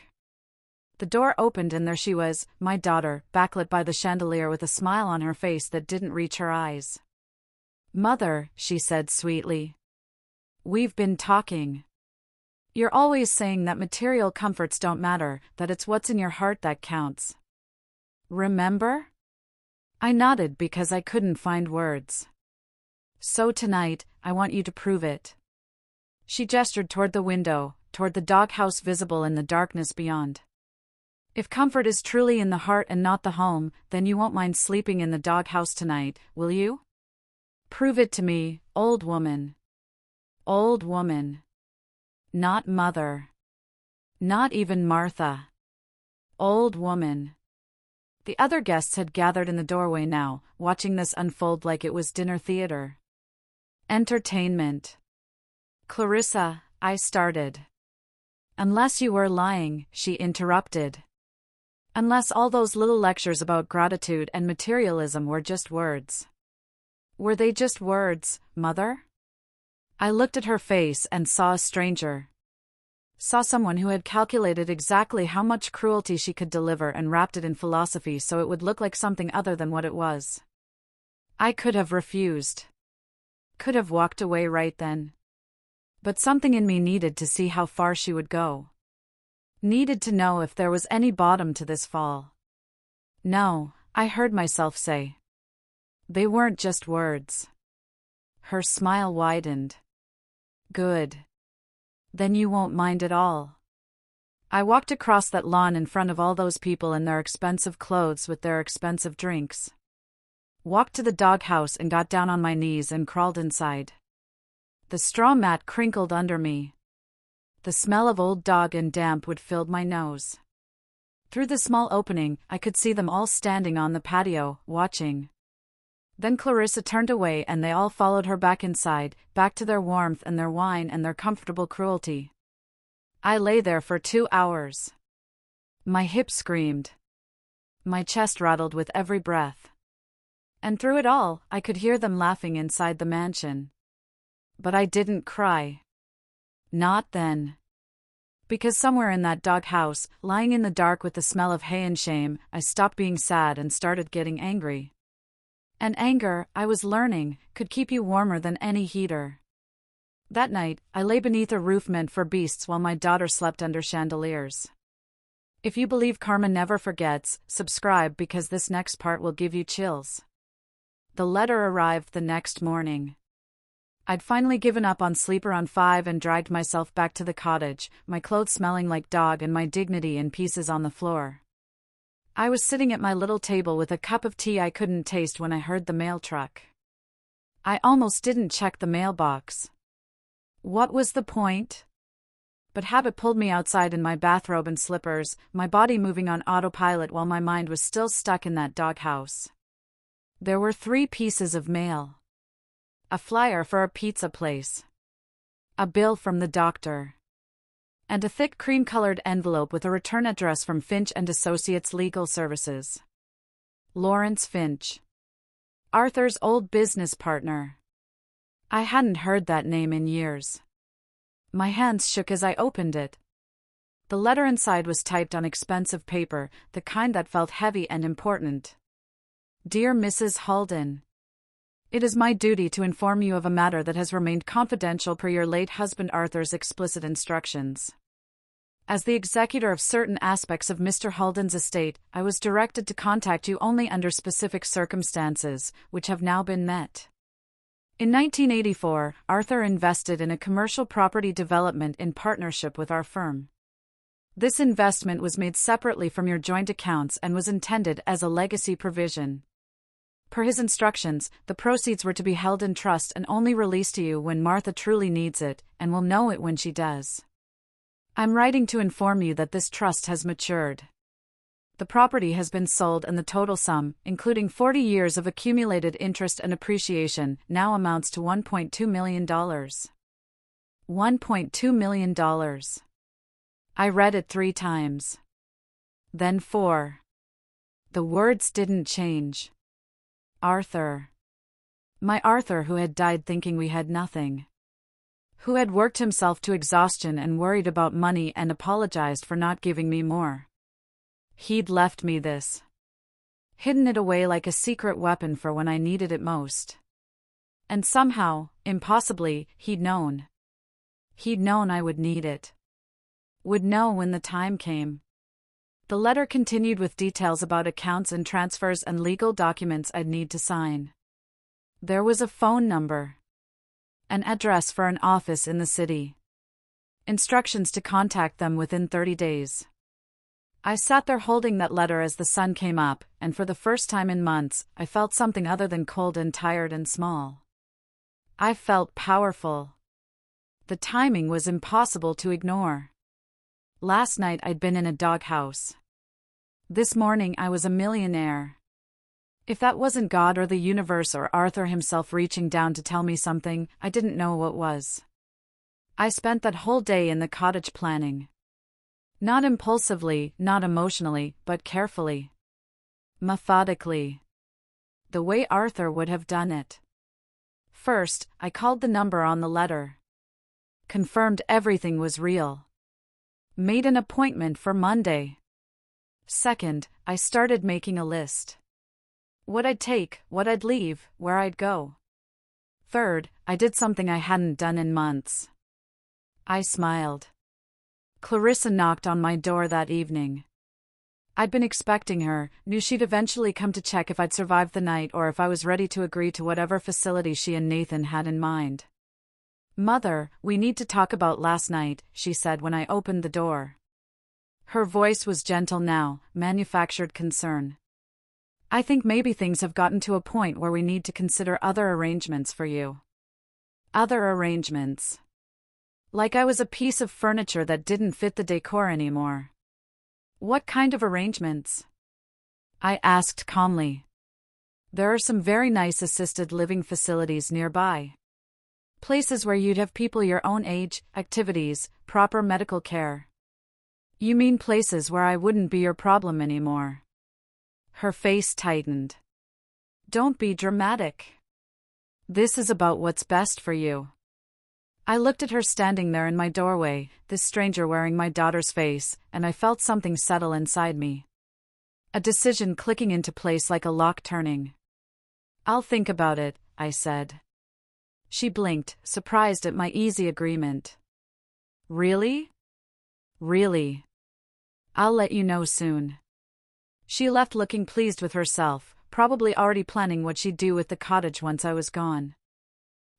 The door opened and there she was, my daughter, backlit by the chandelier with a smile on her face that didn't reach her eyes. Mother, she said sweetly. We've been talking. You're always saying that material comforts don't matter, that it's what's in your heart that counts. Remember? I nodded because I couldn't find words. So tonight, I want you to prove it. She gestured toward the window, toward the doghouse visible in the darkness beyond. If comfort is truly in the heart and not the home, then you won't mind sleeping in the doghouse tonight, will you? Prove it to me, old woman. Old woman. Not mother. Not even Martha. Old woman. The other guests had gathered in the doorway now, watching this unfold like it was dinner theater. Entertainment. Clarissa, I started. Unless you were lying, she interrupted. Unless all those little lectures about gratitude and materialism were just words. Were they just words, Mother? I looked at her face and saw a stranger. Saw someone who had calculated exactly how much cruelty she could deliver and wrapped it in philosophy so it would look like something other than what it was. I could have refused. Could have walked away right then. But something in me needed to see how far she would go. Needed to know if there was any bottom to this fall. No, I heard myself say. They weren't just words. Her smile widened. Good. Then you won't mind at all. I walked across that lawn in front of all those people in their expensive clothes with their expensive drinks. Walked to the doghouse and got down on my knees and crawled inside. The straw mat crinkled under me. The smell of old dog and damp wood filled my nose. Through the small opening, I could see them all standing on the patio, watching. Then Clarissa turned away and they all followed her back inside, back to their warmth and their wine and their comfortable cruelty. I lay there for 2 hours. My hips screamed. My chest rattled with every breath. And through it all, I could hear them laughing inside the mansion. But I didn't cry. Not then. Because somewhere in that doghouse, lying in the dark with the smell of hay and shame, I stopped being sad and started getting angry. And anger, I was learning, could keep you warmer than any heater. That night, I lay beneath a roof meant for beasts while my daughter slept under chandeliers. If you believe karma never forgets, subscribe because this next part will give you chills. The letter arrived the next morning. I'd finally given up on sleep around 5 and dragged myself back to the cottage, my clothes smelling like dog and my dignity in pieces on the floor. I was sitting at my little table with a cup of tea I couldn't taste when I heard the mail truck. I almost didn't check the mailbox. What was the point? But habit pulled me outside in my bathrobe and slippers, my body moving on autopilot while my mind was still stuck in that doghouse. There were 3 pieces of mail. A flyer for a pizza place. A bill from the doctor. And a thick cream-colored envelope with a return address from Finch and Associates Legal Services. Lawrence Finch. Arthur's old business partner. I hadn't heard that name in years. My hands shook as I opened it. The letter inside was typed on expensive paper, the kind that felt heavy and important. Dear Mrs. Halden. It is my duty to inform you of a matter that has remained confidential per your late husband Arthur's explicit instructions. As the executor of certain aspects of Mr. Halden's estate, I was directed to contact you only under specific circumstances, which have now been met. In 1984, Arthur invested in a commercial property development in partnership with our firm. This investment was made separately from your joint accounts and was intended as a legacy provision. Per his instructions, the proceeds were to be held in trust and only released to you when Martha truly needs it, and will know it when she does. I'm writing to inform you that this trust has matured. The property has been sold and the total sum, including 40 years of accumulated interest and appreciation, now amounts to $1.2 million. $1.2 million. I read it 3 times. Then 4. The words didn't change. Arthur. My Arthur who had died thinking we had nothing. Who had worked himself to exhaustion and worried about money and apologized for not giving me more. He'd left me this. Hidden it away like a secret weapon for when I needed it most. And somehow, impossibly, he'd known. He'd known I would need it. Would know when the time came. The letter continued with details about accounts and transfers and legal documents I'd need to sign. There was a phone number. An address for an office in the city. Instructions to contact them within 30 days. I sat there holding that letter as the sun came up, and for the first time in months, I felt something other than cold and tired and small. I felt powerful. The timing was impossible to ignore. Last night I'd been in a doghouse. This morning I was a millionaire. If that wasn't God or the universe or Arthur himself reaching down to tell me something, I didn't know what was. I spent that whole day in the cottage planning. Not impulsively, not emotionally, but carefully. Methodically. The way Arthur would have done it. First, I called the number on the letter. Confirmed everything was real. Made an appointment for Monday. Second, I started making a list. What I'd take, what I'd leave, where I'd go. Third, I did something I hadn't done in months. I smiled. Clarissa knocked on my door that evening. I'd been expecting her, knew she'd eventually come to check if I'd survived the night or if I was ready to agree to whatever facility she and Nathan had in mind. "Mother, we need to talk about last night," she said when I opened the door. Her voice was gentle now, manufactured concern. "I think maybe things have gotten to a point where we need to consider other arrangements for you." Other arrangements. Like I was a piece of furniture that didn't fit the decor anymore. What kind of arrangements? I asked calmly. There are some very nice assisted living facilities nearby. Places where you'd have people your own age, activities, proper medical care. You mean places where I wouldn't be your problem anymore? Her face tightened. Don't be dramatic. This is about what's best for you. I looked at her standing there in my doorway, this stranger wearing my daughter's face, and I felt something settle inside me. A decision clicking into place like a lock turning. "I'll think about it," I said. She blinked, surprised at my easy agreement. Really? Really? I'll let you know soon. She left looking pleased with herself, probably already planning what she'd do with the cottage once I was gone.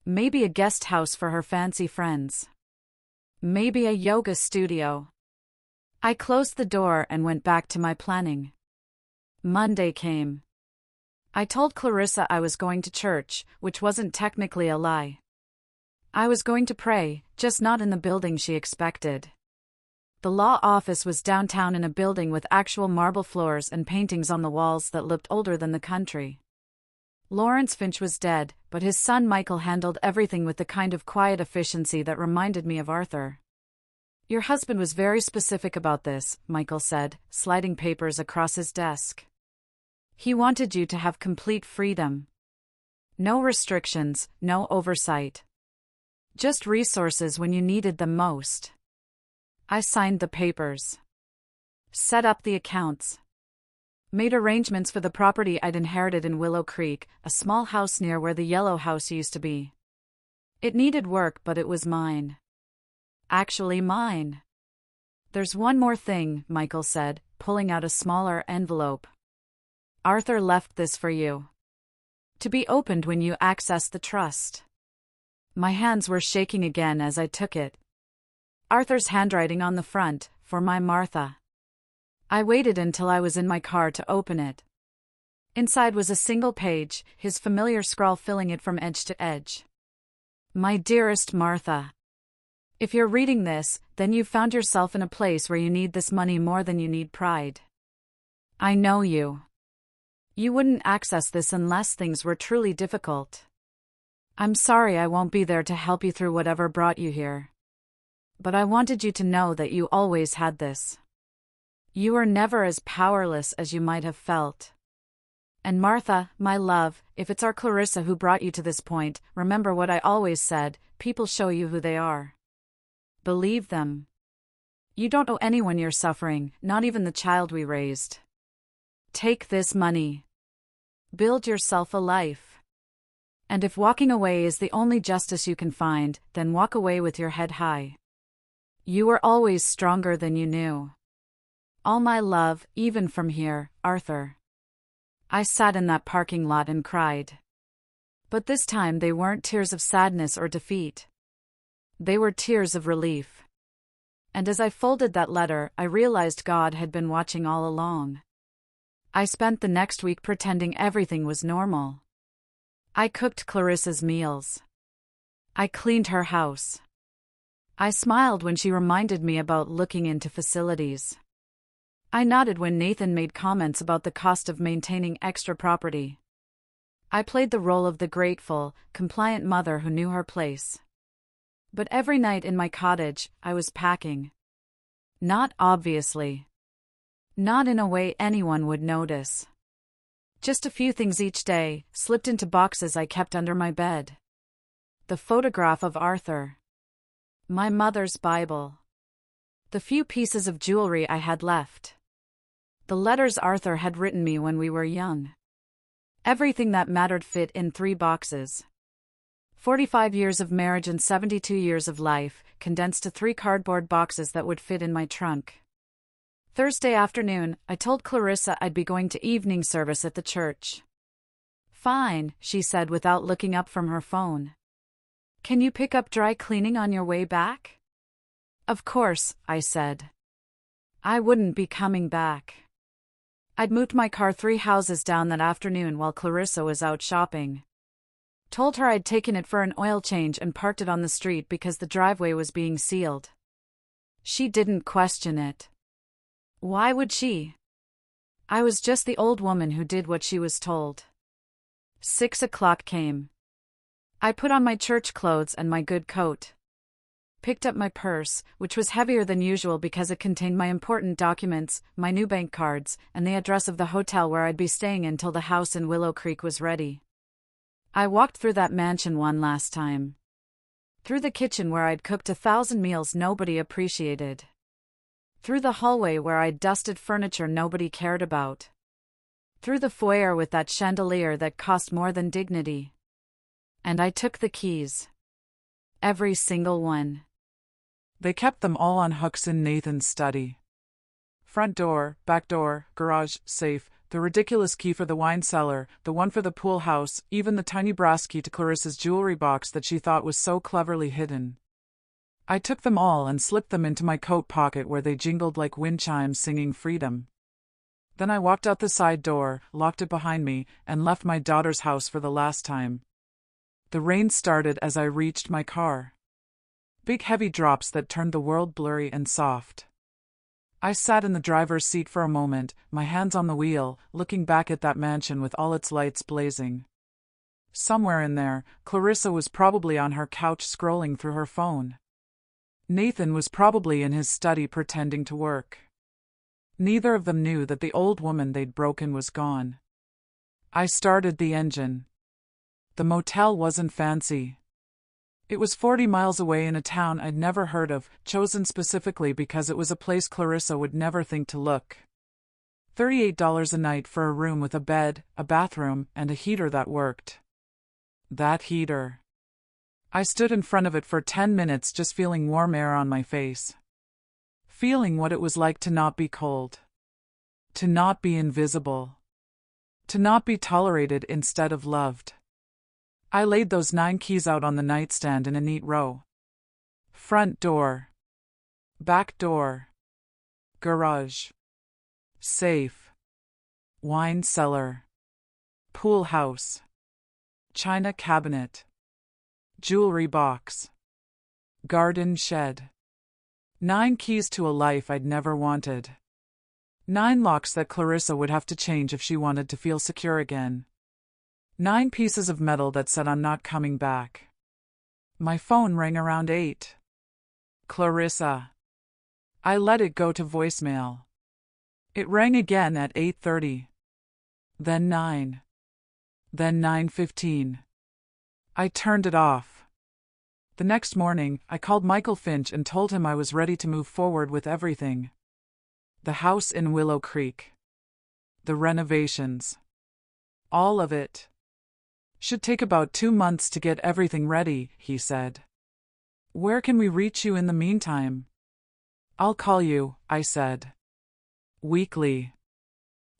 Maybe a guest house for her fancy friends. Maybe a yoga studio. I closed the door and went back to my planning. Monday came. I told Clarissa I was going to church, which wasn't technically a lie. I was going to pray, just not in the building she expected. The law office was downtown in a building with actual marble floors and paintings on the walls that looked older than the country. Lawrence Finch was dead, but his son Michael handled everything with the kind of quiet efficiency that reminded me of Arthur. Your husband was very specific about this, Michael said, sliding papers across his desk. He wanted you to have complete freedom. No restrictions, no oversight. Just resources when you needed them most. I signed the papers. Set up the accounts. Made arrangements for the property I'd inherited in Willow Creek, a small house near where the yellow house used to be. It needed work, but it was mine. Actually mine. There's one more thing, Michael said, pulling out a smaller envelope. Arthur left this for you. To be opened when you access the trust. My hands were shaking again as I took it. Arthur's handwriting on the front, for my Martha. I waited until I was in my car to open it. Inside was a single page, his familiar scrawl filling it from edge to edge. My dearest Martha. If you're reading this, then you've found yourself in a place where you need this money more than you need pride. I know you. You wouldn't access this unless things were truly difficult. I'm sorry I won't be there to help you through whatever brought you here. But I wanted you to know that you always had this. You were never as powerless as you might have felt. And Martha, my love, if it's our Clarissa who brought you to this point, remember what I always said, people show you who they are. Believe them. You don't owe anyone your suffering, not even the child we raised. Take this money. Build yourself a life. And if walking away is the only justice you can find, then walk away with your head high. You were always stronger than you knew. All my love, even from here, Arthur. I sat in that parking lot and cried. But this time they weren't tears of sadness or defeat. They were tears of relief. And as I folded that letter, I realized God had been watching all along. I spent the next week pretending everything was normal. I cooked Clarissa's meals. I cleaned her house. I smiled when she reminded me about looking into facilities. I nodded when Nathan made comments about the cost of maintaining extra property. I played the role of the grateful, compliant mother who knew her place. But every night in my cottage, I was packing. Not obviously. Not in a way anyone would notice. Just a few things each day, slipped into boxes I kept under my bed. The photograph of Arthur. My mother's Bible. The few pieces of jewelry I had left. The letters Arthur had written me when we were young. Everything that mattered fit in 3 boxes. 45 years of marriage and 72 years of life, condensed to 3 cardboard boxes that would fit in my trunk. Thursday afternoon, I told Clarissa I'd be going to evening service at the church. Fine, she said without looking up from her phone. Can you pick up dry cleaning on your way back? Of course, I said. I wouldn't be coming back. I'd moved my car 3 houses down that afternoon while Clarissa was out shopping. Told her I'd taken it for an oil change and parked it on the street because the driveway was being sealed. She didn't question it. Why would she? I was just the old woman who did what she was told. 6 o'clock came. I put on my church clothes and my good coat. Picked up my purse, which was heavier than usual because it contained my important documents, my new bank cards, and the address of the hotel where I'd be staying until the house in Willow Creek was ready. I walked through that mansion one last time. Through the kitchen where I'd cooked 1,000 meals nobody appreciated. Through the hallway where I'd dusted furniture nobody cared about. Through the foyer with that chandelier that cost more than dignity. And I took the keys. Every single one. They kept them all on hooks in Nathan's study. Front door, back door, garage, safe, the ridiculous key for the wine cellar, the one for the pool house, even the tiny brass key to Clarissa's jewelry box that she thought was so cleverly hidden. I took them all and slipped them into my coat pocket where they jingled like wind chimes singing freedom. Then I walked out the side door, locked it behind me, and left my daughter's house for the last time. The rain started as I reached my car. Big heavy drops that turned the world blurry and soft. I sat in the driver's seat for a moment, my hands on the wheel, looking back at that mansion with all its lights blazing. Somewhere in there, Clarissa was probably on her couch scrolling through her phone. Nathan was probably in his study pretending to work. Neither of them knew that the old woman they'd broken was gone. I started the engine. The motel wasn't fancy. It was 40 miles away in a town I'd never heard of, chosen specifically because it was a place Clarissa would never think to look. $38 a night for a room with a bed, a bathroom, and a heater that worked. That heater. I stood in front of it for 10 minutes just feeling warm air on my face. Feeling what it was like to not be cold. To not be invisible. To not be tolerated instead of loved. I laid those 9 keys out on the nightstand in a neat row. Front door. Back door. Garage. Safe. Wine cellar. Pool house. China cabinet. Jewelry box. Garden shed. 9 keys to a life I'd never wanted. 9 locks that Clarissa would have to change if she wanted to feel secure again. 9 pieces of metal that said I'm not coming back. My phone rang around 8. Clarissa. I let it go to voicemail. It rang again at 8:30. Then 9. Then 9:15. I turned it off. The next morning, I called Michael Finch and told him I was ready to move forward with everything. The house in Willow Creek. The renovations. All of it. Should take about 2 months to get everything ready, he said. Where can we reach you in the meantime? I'll call you, I said. Weekly.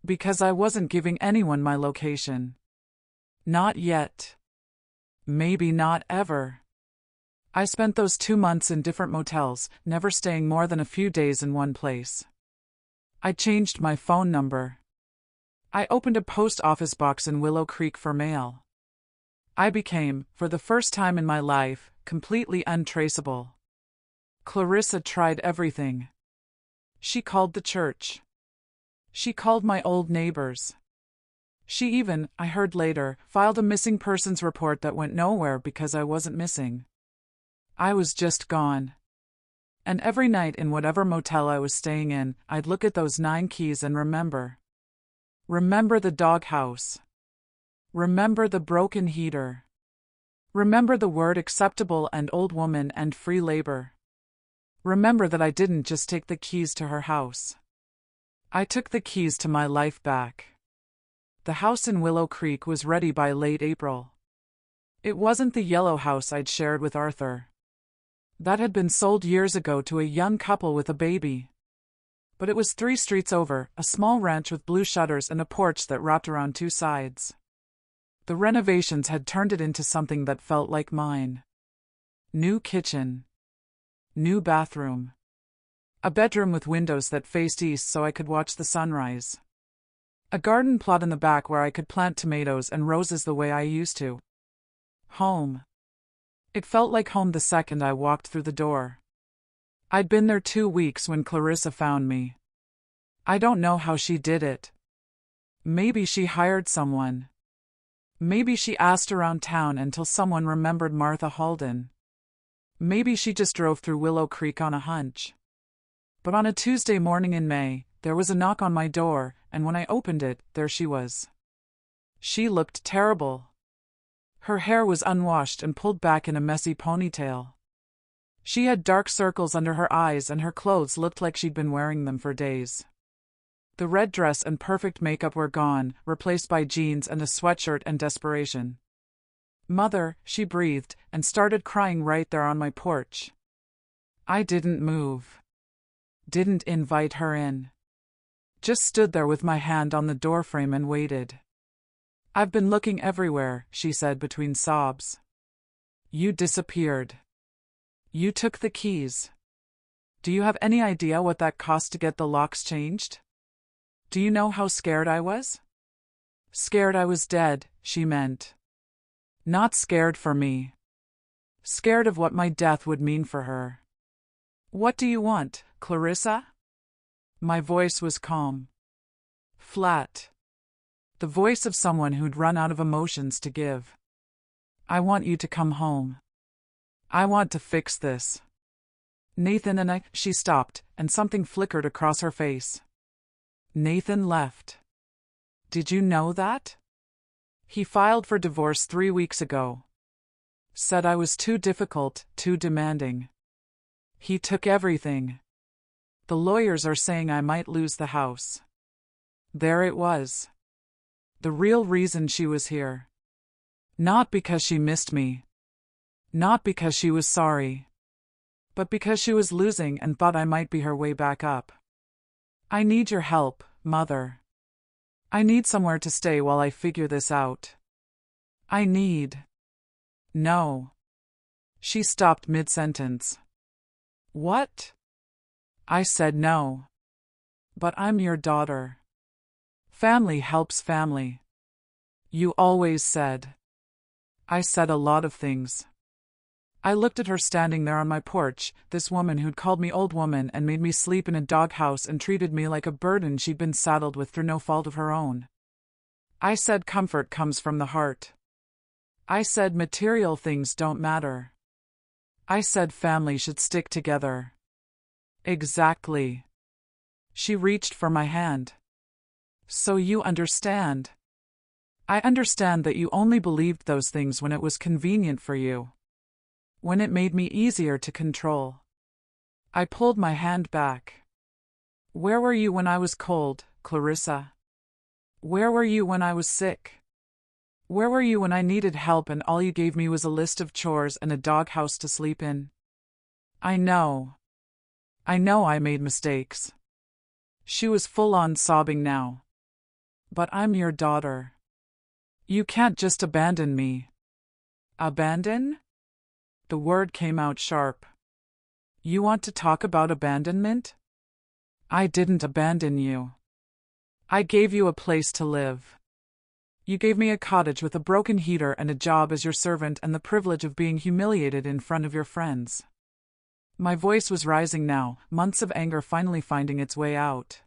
Because I wasn't giving anyone my location. Not yet. Maybe not ever. I spent those 2 months in different motels, never staying more than a few days in one place. I changed my phone number. I opened a post office box in Willow Creek for mail. I became, for the first time in my life, completely untraceable. Clarissa tried everything. She called the church. She called my old neighbors. She even, I heard later, filed a missing persons report that went nowhere because I wasn't missing. I was just gone. And every night in whatever motel I was staying in, I'd look at those 9 keys and remember. Remember the doghouse. Remember the broken heater. Remember the word acceptable and old woman and free labor. Remember that I didn't just take the keys to her house. I took the keys to my life back. The house in Willow Creek was ready by late April. It wasn't the yellow house I'd shared with Arthur. That had been sold years ago to a young couple with a baby. But it was 3 streets over, a small ranch with blue shutters and a porch that wrapped around 2 sides. The renovations had turned it into something that felt like mine. New kitchen. New bathroom. A bedroom with windows that faced east so I could watch the sunrise. A garden plot in the back where I could plant tomatoes and roses the way I used to. Home. It felt like home the second I walked through the door. I'd been there 2 weeks when Clarissa found me. I don't know how she did it. Maybe she hired someone. Maybe she asked around town until someone remembered Martha Halden. Maybe she just drove through Willow Creek on a hunch. But on a Tuesday morning in May, there was a knock on my door, and when I opened it, there she was. She looked terrible. Her hair was unwashed and pulled back in a messy ponytail. She had dark circles under her eyes and her clothes looked like she'd been wearing them for days. The red dress and perfect makeup were gone, replaced by jeans and a sweatshirt and desperation. Mother, she breathed, and started crying right there on my porch. I didn't move. Didn't invite her in. Just stood there with my hand on the doorframe and waited. I've been looking everywhere, she said between sobs. You disappeared. You took the keys. Do you have any idea what that cost to get the locks changed? Do you know how scared I was? Scared I was dead, she meant. Not scared for me. Scared of what my death would mean for her. What do you want, Clarissa? My voice was calm. Flat. The voice of someone who'd run out of emotions to give. I want you to come home. I want to fix this. Nathan and I. She stopped, and something flickered across her face. Nathan left. Did you know that? He filed for divorce 3 weeks ago. Said I was too difficult, too demanding. He took everything. The lawyers are saying I might lose the house. There it was. The real reason she was here. Not because she missed me. Not because she was sorry. But because she was losing and thought I might be her way back up. I need your help, Mother. I need somewhere to stay while I figure this out. I need. No. She stopped mid-sentence. What? I said no. But I'm your daughter. Family helps family. You always said. I said a lot of things. I looked at her standing there on my porch, this woman who'd called me old woman and made me sleep in a doghouse and treated me like a burden she'd been saddled with through no fault of her own. I said comfort comes from the heart. I said material things don't matter. I said family should stick together. Exactly. She reached for my hand. So you understand. I understand that you only believed those things when it was convenient for you. When it made me easier to control. I pulled my hand back. Where were you when I was cold, Clarissa? Where were you when I was sick? Where were you when I needed help and all you gave me was a list of chores and a doghouse to sleep in? I know. I know I made mistakes. She was full-on sobbing now. But I'm your daughter. You can't just abandon me. Abandon? The word came out sharp. You want to talk about abandonment? I didn't abandon you. I gave you a place to live. You gave me a cottage with a broken heater and a job as your servant and the privilege of being humiliated in front of your friends. My voice was rising now, months of anger finally finding its way out.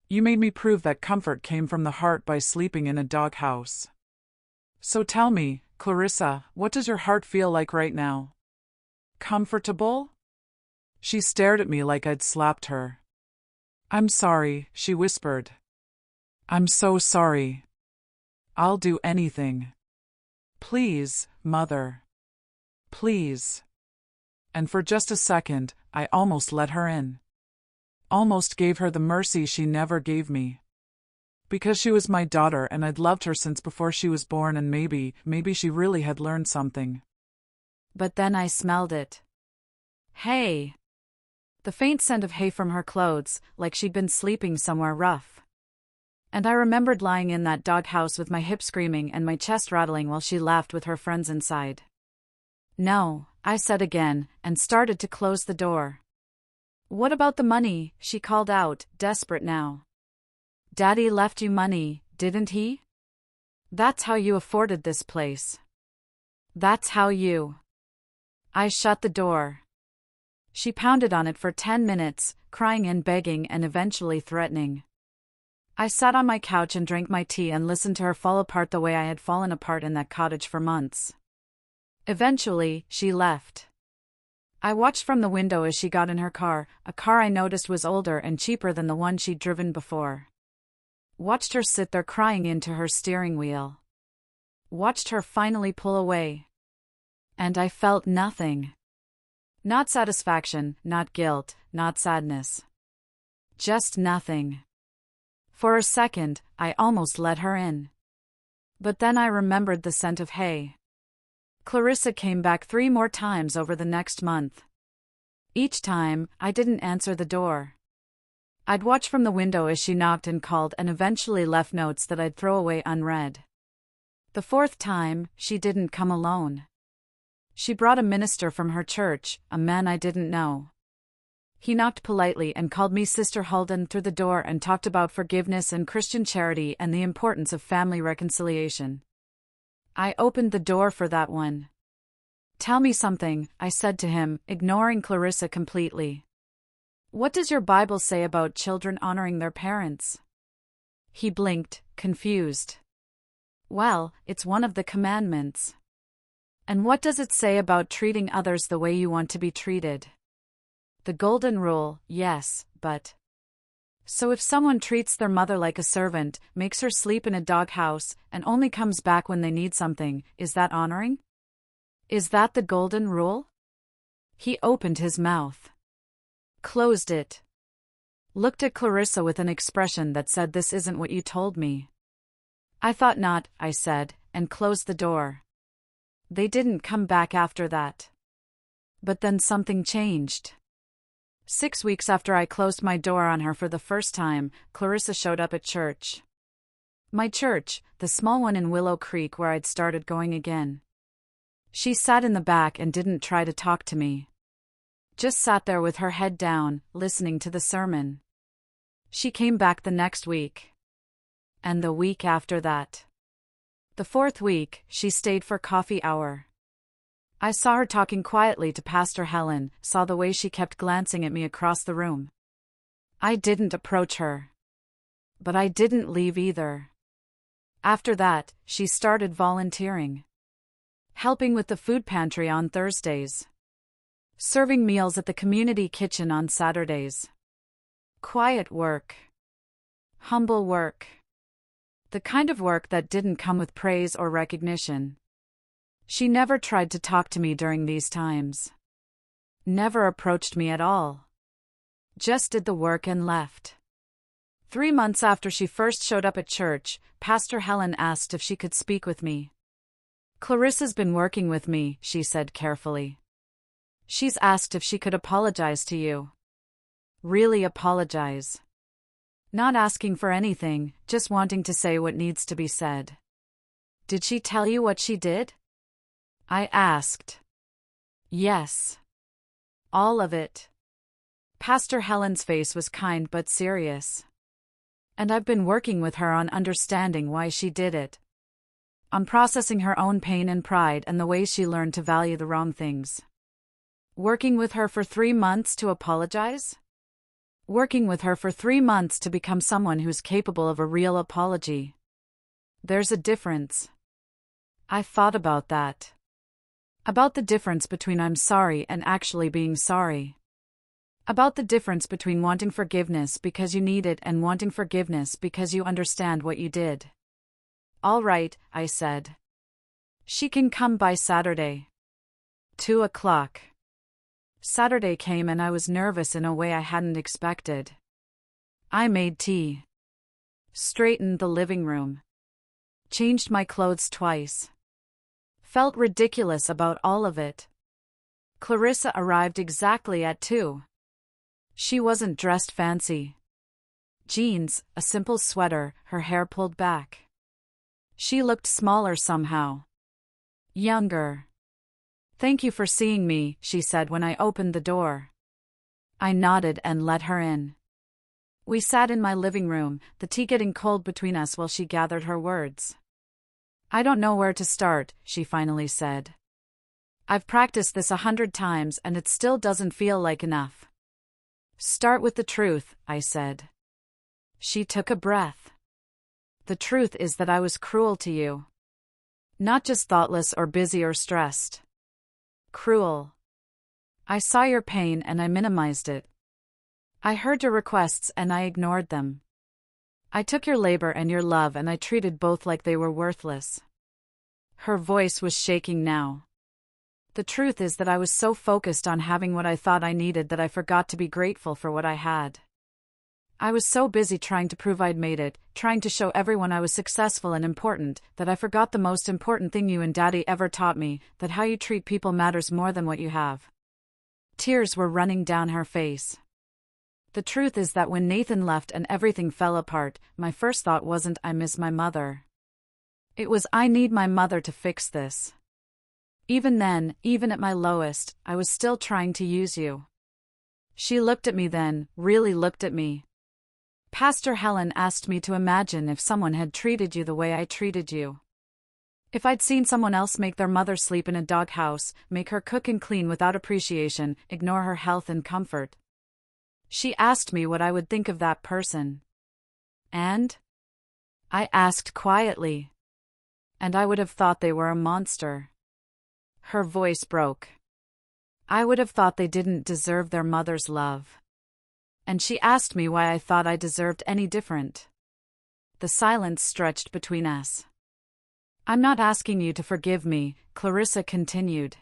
You made me prove that comfort came from the heart by sleeping in a doghouse. So tell me, Clarissa, what does your heart feel like right now? Comfortable? She stared at me like I'd slapped her. I'm sorry, she whispered. I'm so sorry. I'll do anything. Please, Mother. Please. And for just a second, I almost let her in. Almost gave her the mercy she never gave me. Because she was my daughter and I'd loved her since before she was born and maybe she really had learned something. But then I smelled it. Hay. The faint scent of hay from her clothes, like she'd been sleeping somewhere rough. And I remembered lying in that doghouse with my hip screaming and my chest rattling while she laughed with her friends inside. No, I said again, and started to close the door. What about the money? She called out, desperate now. Daddy left you money, didn't he? That's how you afforded this place. That's how you. I shut the door. She pounded on it for 10 minutes, crying and begging and eventually threatening. I sat on my couch and drank my tea and listened to her fall apart the way I had fallen apart in that cottage for months. Eventually, she left. I watched from the window as she got in her car, a car I noticed was older and cheaper than the one she'd driven before. Watched her sit there crying into her steering wheel. Watched her finally pull away. And I felt nothing. Not satisfaction, not guilt, not sadness. Just nothing. For a second, I almost let her in. But then I remembered the scent of hay. Clarissa came back 3 more times over the next month. Each time, I didn't answer the door. I'd watch from the window as she knocked and called and eventually left notes that I'd throw away unread. The 4th time, she didn't come alone. She brought a minister from her church, a man I didn't know. He knocked politely and called me Sister Holden through the door and talked about forgiveness and Christian charity and the importance of family reconciliation. I opened the door for that one. "Tell me something," I said to him, ignoring Clarissa completely. "What does your Bible say about children honoring their parents?" He blinked, confused. "Well, it's one of the commandments." "And what does it say about treating others the way you want to be treated?" "The golden rule, yes, but..." "So if someone treats their mother like a servant, makes her sleep in a doghouse, and only comes back when they need something, is that honoring? Is that the golden rule?" He opened his mouth, closed it, looked at Clarissa with an expression that said, "This isn't what you told me." "I thought not," I said, and closed the door. They didn't come back after that. But then something changed. 6 weeks after I closed my door on her for the first time, Clarissa showed up at church. My church, the small one in Willow Creek where I'd started going again. She sat in the back and didn't try to talk to me. Just sat there with her head down, listening to the sermon. She came back the next week. And the week after that. The 4th week, she stayed for coffee hour. I saw her talking quietly to Pastor Helen, saw the way she kept glancing at me across the room. I didn't approach her. But I didn't leave either. After that, she started volunteering. Helping with the food pantry on Thursdays. Serving meals at the community kitchen on Saturdays. Quiet work. Humble work. The kind of work that didn't come with praise or recognition. She never tried to talk to me during these times. Never approached me at all. Just did the work and left. 3 months after she first showed up at church, Pastor Helen asked if she could speak with me. "Clarissa's been working with me," she said carefully. "She's asked if she could apologize to you." Really apologize. Not asking for anything, just wanting to say what needs to be said. "Did she tell you what she did?" I asked. "Yes. All of it." Pastor Helen's face was kind but serious. "And I've been working with her on understanding why she did it. On processing her own pain and pride and the way she learned to value the wrong things." Working with her for 3 months to apologize? Working with her for 3 months to become someone who's capable of a real apology. There's a difference. I thought about that. About the difference between "I'm sorry" and actually being sorry. About the difference between wanting forgiveness because you need it and wanting forgiveness because you understand what you did. "All right," I said. "She can come by Saturday." 2 o'clock. Saturday came and I was nervous in a way I hadn't expected. I made tea. Straightened the living room. Changed my clothes twice. Felt ridiculous about all of it. Clarissa arrived exactly at 2. She wasn't dressed fancy. Jeans, a simple sweater, her hair pulled back. She looked smaller somehow. Younger. "Thank you for seeing me," she said when I opened the door. I nodded and let her in. We sat in my living room, the tea getting cold between us while she gathered her words. "I don't know where to start," she finally said. "I've practiced this 100 times and it still doesn't feel like enough." "Start with the truth," I said. She took a breath. "The truth is that I was cruel to you. Not just thoughtless or busy or stressed. Cruel. I saw your pain and I minimized it. I heard your requests and I ignored them. I took your labor and your love and I treated both like they were worthless." Her voice was shaking now. "The truth is that I was so focused on having what I thought I needed that I forgot to be grateful for what I had. I was so busy trying to prove I'd made it, trying to show everyone I was successful and important, that I forgot the most important thing you and Daddy ever taught me, that how you treat people matters more than what you have. Tears were running down her face. The truth is that when Nathan left and everything fell apart, my first thought wasn't I miss my mother. It was I need my mother to fix this. Even then, even at my lowest, I was still trying to use you. She looked at me then, really looked at me. Pastor Helen asked me to imagine if someone had treated you the way I treated you. If I'd seen someone else make their mother sleep in a doghouse, make her cook and clean without appreciation, ignore her health and comfort. She asked me what I would think of that person. And? I asked quietly. And I would have thought they were a monster. Her voice broke. I would have thought they didn't deserve their mother's love. And she asked me why I thought I deserved any different. The silence stretched between us. I'm not asking you to forgive me, Clarissa continued.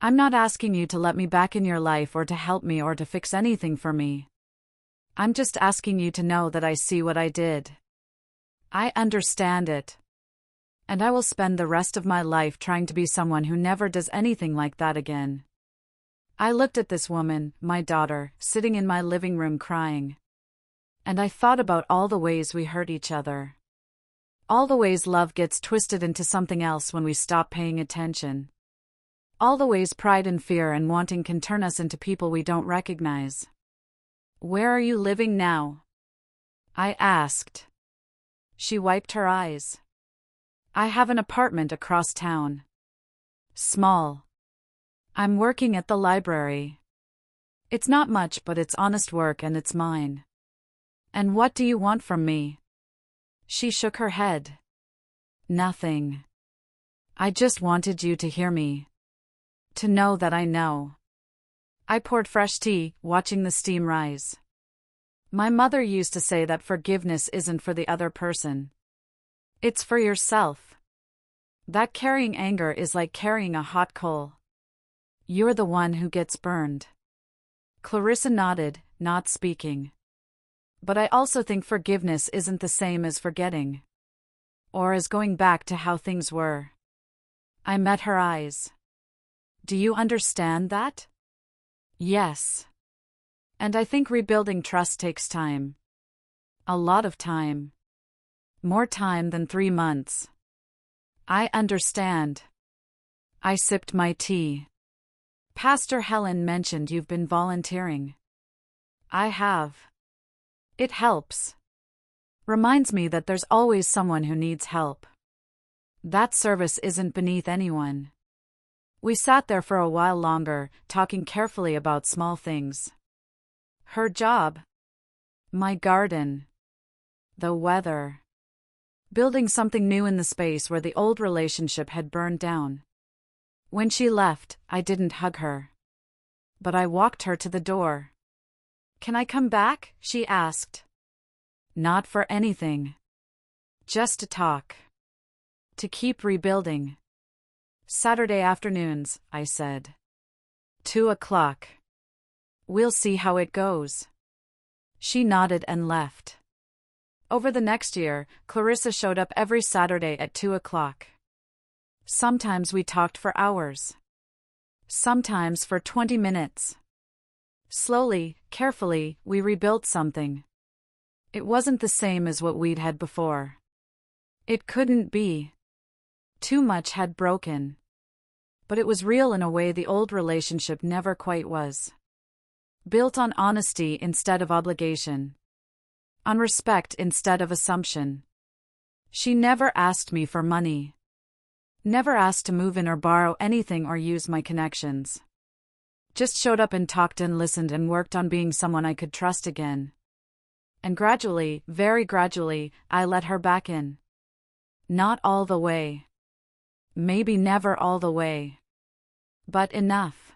I'm not asking you to let me back in your life or to help me or to fix anything for me. I'm just asking you to know that I see what I did. I understand it. And I will spend the rest of my life trying to be someone who never does anything like that again. I looked at this woman, my daughter, sitting in my living room crying. And I thought about all the ways we hurt each other. All the ways love gets twisted into something else when we stop paying attention. All the ways pride and fear and wanting can turn us into people we don't recognize. Where are you living now? I asked. She wiped her eyes. I have an apartment across town. Small. I'm working at the library. It's not much, but it's honest work and it's mine. And what do you want from me? She shook her head. Nothing. I just wanted you to hear me. To know that I know. I poured fresh tea, watching the steam rise. My mother used to say that forgiveness isn't for the other person. It's for yourself. That carrying anger is like carrying a hot coal. You're the one who gets burned. Clarissa nodded, not speaking. But I also think forgiveness isn't the same as forgetting. Or as going back to how things were. I met her eyes. Do you understand that? Yes. And I think rebuilding trust takes time. A lot of time. More time than 3 months. I understand. I sipped my tea. Pastor Helen mentioned you've been volunteering. I have. It helps. Reminds me that there's always someone who needs help. That service isn't beneath anyone. We sat there for a while longer, talking carefully about small things. Her job. My garden. The weather. Building something new in the space where the old relationship had burned down. When she left, I didn't hug her. But I walked her to the door. Can I come back? She asked. Not for anything. Just to talk. To keep rebuilding. Saturday afternoons, I said. 2:00. We'll see how it goes. She nodded and left. Over the next year, Clarissa showed up every Saturday at 2:00. Sometimes we talked for hours. Sometimes for 20 minutes. Slowly, carefully, we rebuilt something. It wasn't the same as what we'd had before. It couldn't be. Too much had broken. But it was real in a way the old relationship never quite was. Built on honesty instead of obligation. On respect instead of assumption. She never asked me for money. Never asked to move in or borrow anything or use my connections. Just showed up and talked and listened and worked on being someone I could trust again. And gradually, very gradually, I let her back in. Not all the way. Maybe never all the way. But enough.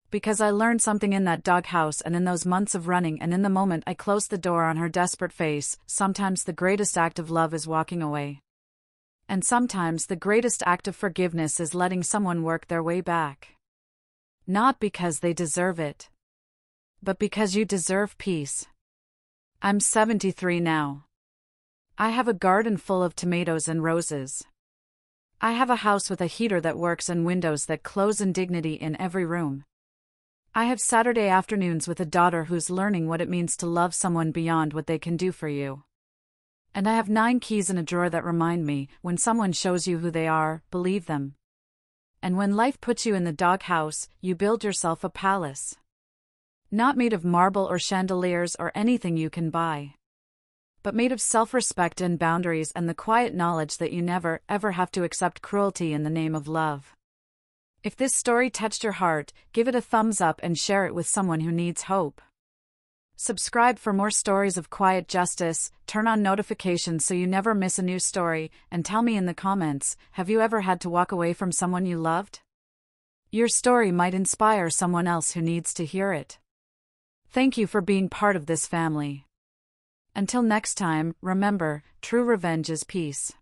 Because I learned something in that doghouse and in those months of running, and in the moment I closed the door on her desperate face. Sometimes the greatest act of love is walking away. And sometimes the greatest act of forgiveness is letting someone work their way back. Not because they deserve it. But because you deserve peace. I'm 73 now. I have a garden full of tomatoes and roses. I have a house with a heater that works and windows that close and dignity in every room. I have Saturday afternoons with a daughter who's learning what it means to love someone beyond what they can do for you. And I have 9 keys in a drawer that remind me, when someone shows you who they are, believe them. And when life puts you in the doghouse, you build yourself a palace. Not made of marble or chandeliers or anything you can buy, but made of self-respect and boundaries and the quiet knowledge that you never, ever have to accept cruelty in the name of love. If this story touched your heart, give it a thumbs up and share it with someone who needs hope. Subscribe for more stories of quiet justice, turn on notifications so you never miss a new story, and tell me in the comments, have you ever had to walk away from someone you loved? Your story might inspire someone else who needs to hear it. Thank you for being part of this family. Until next time, remember, true revenge is peace.